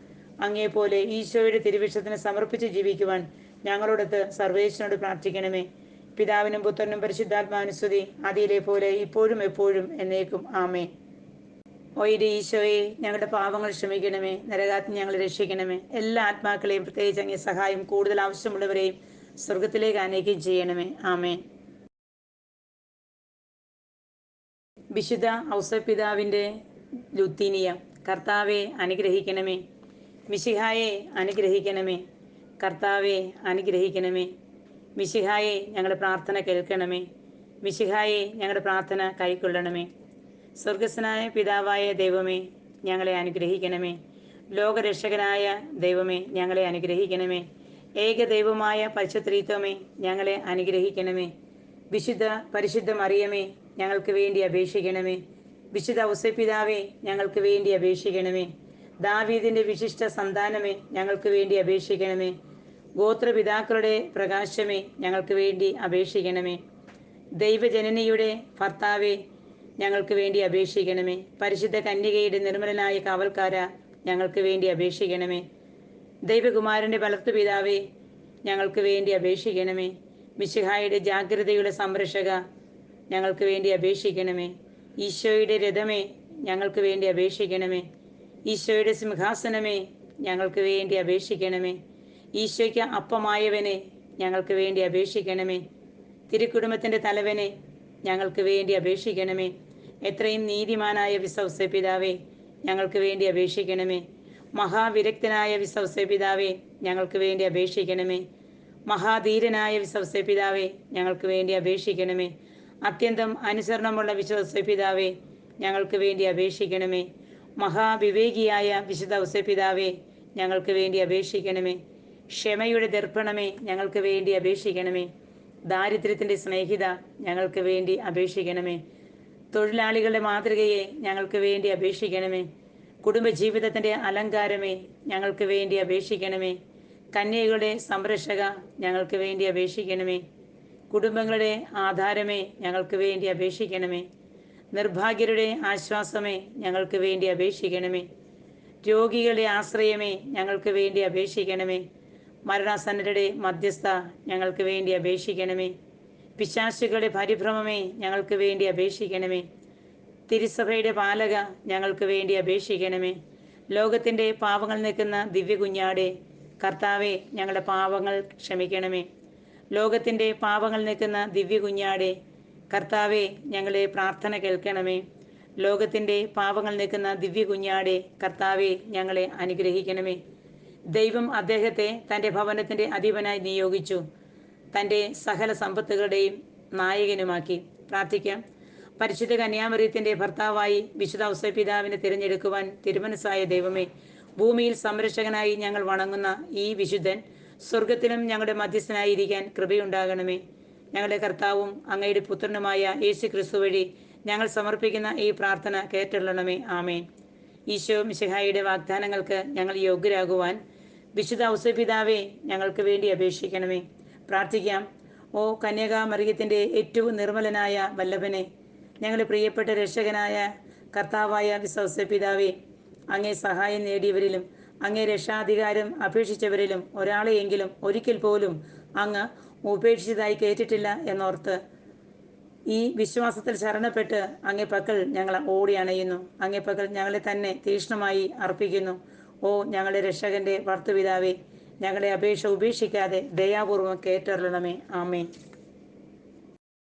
അങ്ങേപോലെ ഈശോയുടെ തിരുവിഷ്ടത്തിന് സമർപ്പിച്ച് ജീവിക്കുവാൻ ഞങ്ങളോടൊത്ത് സർവേശ്വരനോട് പ്രാർത്ഥിക്കണമേ. പിതാവിനും പുത്രനും പരിശുദ്ധാത്മാവിനും സ്തുതി, ആദിയിലെ പോലെ ഇപ്പോഴും എപ്പോഴും എന്നേക്കും ആമേൻ. ഓയുടെ ഈശോയെ, ഞങ്ങളുടെ പാപങ്ങൾ ക്ഷമിക്കണമേ, നരകാഗ്നി ഞങ്ങളെ രക്ഷിക്കണമേ. എല്ലാ ആത്മാക്കളെയും പ്രത്യേകിച്ച് അങ്ങേ സഹായം കൂടുതൽ ആവശ്യമുള്ളവരെയും സ്വർഗത്തിലേക്ക് ആനയിക്കുകയും ചെയ്യണമേ. ആമേൻ. വിശുദ്ധ ഔസേപ്പിതാവിൻ്റെ ലുത്തീനിയ. കർത്താവെ അനുഗ്രഹിക്കണമേ. മിശിഹായെ അനുഗ്രഹിക്കണമേ. കർത്താവെ അനുഗ്രഹിക്കണമേ. മിശിഹായെ ഞങ്ങളുടെ പ്രാർത്ഥന കേൾക്കണമേ. മിശിഹായെ ഞങ്ങളുടെ പ്രാർത്ഥന കൈക്കൊള്ളണമേ. സ്വർഗസ്വനായ പിതാവായ ദൈവമേ, ഞങ്ങളെ അനുഗ്രഹിക്കണമേ. ലോകരക്ഷകനായ ദൈവമേ, ഞങ്ങളെ അനുഗ്രഹിക്കണമേ. ഏകദൈവമായ പരിശുദ്ധത്വമേ, ഞങ്ങളെ അനുഗ്രഹിക്കണമേ. പരിശുദ്ധ മറിയമേ, ഞങ്ങൾക്ക് വേണ്ടി അപേക്ഷിക്കണമേ. വിശുദ്ധ ഔസേപ്പിതാവേ, ഞങ്ങൾക്ക് വേണ്ടി അപേക്ഷിക്കണമേ. ദാവീദിന്റെ വിശിഷ്ട സന്താനമേ, ഞങ്ങൾക്ക് വേണ്ടി അപേക്ഷിക്കണമേ. ഗോത്രപിതാക്കളുടെ പ്രകാശമേ, ഞങ്ങൾക്ക് വേണ്ടി അപേക്ഷിക്കണമേ. ദൈവജനനിയുടെ ഭർത്താവേ, ഞങ്ങൾക്ക് വേണ്ടി അപേക്ഷിക്കണമേ. പരിശുദ്ധ കന്യകയുടെ നിർമ്മലനായ കാവൽക്കാര, ഞങ്ങൾക്ക് വേണ്ടി അപേക്ഷിക്കണമേ. ദൈവകുമാരൻ്റെ വളർത്തുപിതാവേ, ഞങ്ങൾക്ക് വേണ്ടി അപേക്ഷിക്കണമേ. മിശിഹായുടെ ജാഗ്രതയുടെ സംരക്ഷക, ഞങ്ങൾക്ക് വേണ്ടി അപേക്ഷിക്കണമേ. ഈശോയുടെ രഥമേ, ഞങ്ങൾക്ക് വേണ്ടി അപേക്ഷിക്കണമേ. ഈശോയുടെ സിംഹാസനമേ, ഞങ്ങൾക്ക് വേണ്ടി അപേക്ഷിക്കണമേ. ഈശോയ്ക്ക് അപ്പമായവനെ, ഞങ്ങൾക്ക് വേണ്ടി അപേക്ഷിക്കണമേ. തിരുക്കുടുംബത്തിൻ്റെ തലവനെ, ഞങ്ങൾക്ക് വേണ്ടി അപേക്ഷിക്കണമേ. എത്രയും നീതിമാനായ വിശ്വസ്ത പിതാവേ, ഞങ്ങൾക്ക് വേണ്ടി അപേക്ഷിക്കണമേ. മഹാവിരക്തനായ വിശ്വസ്ത പിതാവേ, ഞങ്ങൾക്ക് വേണ്ടി അപേക്ഷിക്കണമേ. മഹാധീരനായ വിശ്വസ്ത പിതാവേ, ഞങ്ങൾക്ക് വേണ്ടി അപേക്ഷിക്കണമേ. അത്യന്തം അനുസരണമുള്ള വിശ്വസ്ത പിതാവേ, ഞങ്ങൾക്ക് വേണ്ടി അപേക്ഷിക്കണമേ. മഹാവിവേകിയായ വിശുദ്ധ ഔസേപ്പിതാവേ, ഞങ്ങൾക്ക് വേണ്ടി അപേക്ഷിക്കണമേ. ക്ഷമയുടെ ദർപ്പണമേ, ഞങ്ങൾക്ക് വേണ്ടി അപേക്ഷിക്കണമേ. ദാരിദ്ര്യത്തിൻ്റെ സ്നേഹിത, ഞങ്ങൾക്ക് വേണ്ടി അപേക്ഷിക്കണമേ. തൊഴിലാളികളുടെ മാതൃകയെ, ഞങ്ങൾക്ക് വേണ്ടി അപേക്ഷിക്കണമേ. കുടുംബജീവിതത്തിൻ്റെ അലങ്കാരമേ, ഞങ്ങൾക്ക് വേണ്ടി അപേക്ഷിക്കണമേ. കന്യകളുടെ സംരക്ഷക, ഞങ്ങൾക്ക് വേണ്ടി അപേക്ഷിക്കണമേ. കുടുംബങ്ങളുടെ ആധാരമേ, ഞങ്ങൾക്ക് വേണ്ടി അപേക്ഷിക്കണമേ. നിർഭാഗ്യരുടെ ആശ്വാസമേ, ഞങ്ങൾക്ക് വേണ്ടി അപേക്ഷിക്കണമേ. രോഗികളുടെ ആശ്രയമേ, ഞങ്ങൾക്ക് വേണ്ടി അപേക്ഷിക്കണമേ. മരണസന്നരുടെ മധ്യസ്ഥ, ഞങ്ങൾക്ക് വേണ്ടി അപേക്ഷിക്കണമേ. പിശാചുകളുടെ പരിഭ്രമമേ, ഞങ്ങൾക്ക് വേണ്ടി അപേക്ഷിക്കണമേ. തിരുസഭയുടെ പാലക, ഞങ്ങൾക്ക് വേണ്ടി അപേക്ഷിക്കണമേ. ലോകത്തിൻ്റെ പാപങ്ങൾ നീക്കുന്ന ദിവ്യ കുഞ്ഞാടെ, കർത്താവെ, ഞങ്ങളുടെ പാപങ്ങൾ ക്ഷമിക്കണമേ. ലോകത്തിൻ്റെ പാപങ്ങൾ നീക്കുന്ന ദിവ്യ കുഞ്ഞാടെ, കർത്താവെ, ഞങ്ങളെ പ്രാർത്ഥന കേൾക്കണമേ. ലോകത്തിൻ്റെ പാപങ്ങൾ നീക്കുന്ന ദിവ്യ കുഞ്ഞാടെ കർത്താവെ ഞങ്ങളെ അനുഗ്രഹിക്കണമേ. ദൈവം അദ്ദേഹത്തെ തൻ്റെ ഭവനത്തിൻ്റെ അധിപനായി നിയോഗിച്ചു, തൻ്റെ സകല സമ്പത്തുകളുടെയും നായകനുമാക്കി. പ്രാർത്ഥിക്കാം. പരിശുദ്ധ കന്യാമറിയത്തിൻ്റെ ഭർത്താവായി വിശുദ്ധ ഔസേപ്പിതാവിനെ തിരഞ്ഞെടുക്കുവാൻ തിരുമനസ്സായ ദൈവമേ, ഭൂമിയിൽ സംരക്ഷകനായി ഞങ്ങൾ വണങ്ങുന്ന ഈ വിശുദ്ധൻ സ്വർഗത്തിലും ഞങ്ങളുടെ മധ്യസ്ഥനായിരിക്കാൻ കൃപയുണ്ടാകണമേ. ഞങ്ങളുടെ കർത്താവും അങ്ങയുടെ പുത്രനുമായ യേശു ക്രിസ്തു വഴി ഞങ്ങൾ സമർപ്പിക്കുന്ന ഈ പ്രാർത്ഥന കേട്ടരുളണമേ. ആമേൻ. ഈശോ മിശിഹായുടെ വാഗ്ദാനങ്ങൾക്ക് ഞങ്ങൾ യോഗ്യരാകുവാൻ വിശുദ്ധ ഔസേപ്പിതാവെ ഞങ്ങൾക്ക് വേണ്ടി അപേക്ഷിക്കണമേ. പ്രാർത്ഥിക്കാം. ഓ കന്യകാമറിയത്തിൻ്റെ ഏറ്റവും നിർമ്മലനായ വല്ലഭനെ, ഞങ്ങളുടെ പ്രിയപ്പെട്ട രക്ഷകനായ കർത്താവായ വിശുദ്ധ ഔസേപ്പിതാവെ, അങ്ങേ സഹായം നേടിയവരിലും അങ്ങേ രക്ഷാധികാരം അപേക്ഷിച്ചവരിലും ഒരാളെയെങ്കിലും ഒരിക്കൽ പോലും അങ്ങ് ഉപേക്ഷിച്ചതായി കേട്ടിട്ടില്ല എന്നോർത്ത് ഈ വിശ്വാസത്തിൽ ശരണപ്പെട്ട് അങ്ങേ പക്കൽ ഞങ്ങൾ ഓടി അണയുന്നു. അങ്ങേ പക്കൽ ഞങ്ങളെ തന്നെ തീക്ഷ്ണമായി അർപ്പിക്കുന്നു. ഓ ഞങ്ങളുടെ രക്ഷകന്റെ ഭർത്തൃപിതാവേ, ഞങ്ങളുടെ അപേക്ഷ ഉപേക്ഷിക്കാതെ ദയാപൂർവം കേട്ടരുളണമേ. ആമേൻ.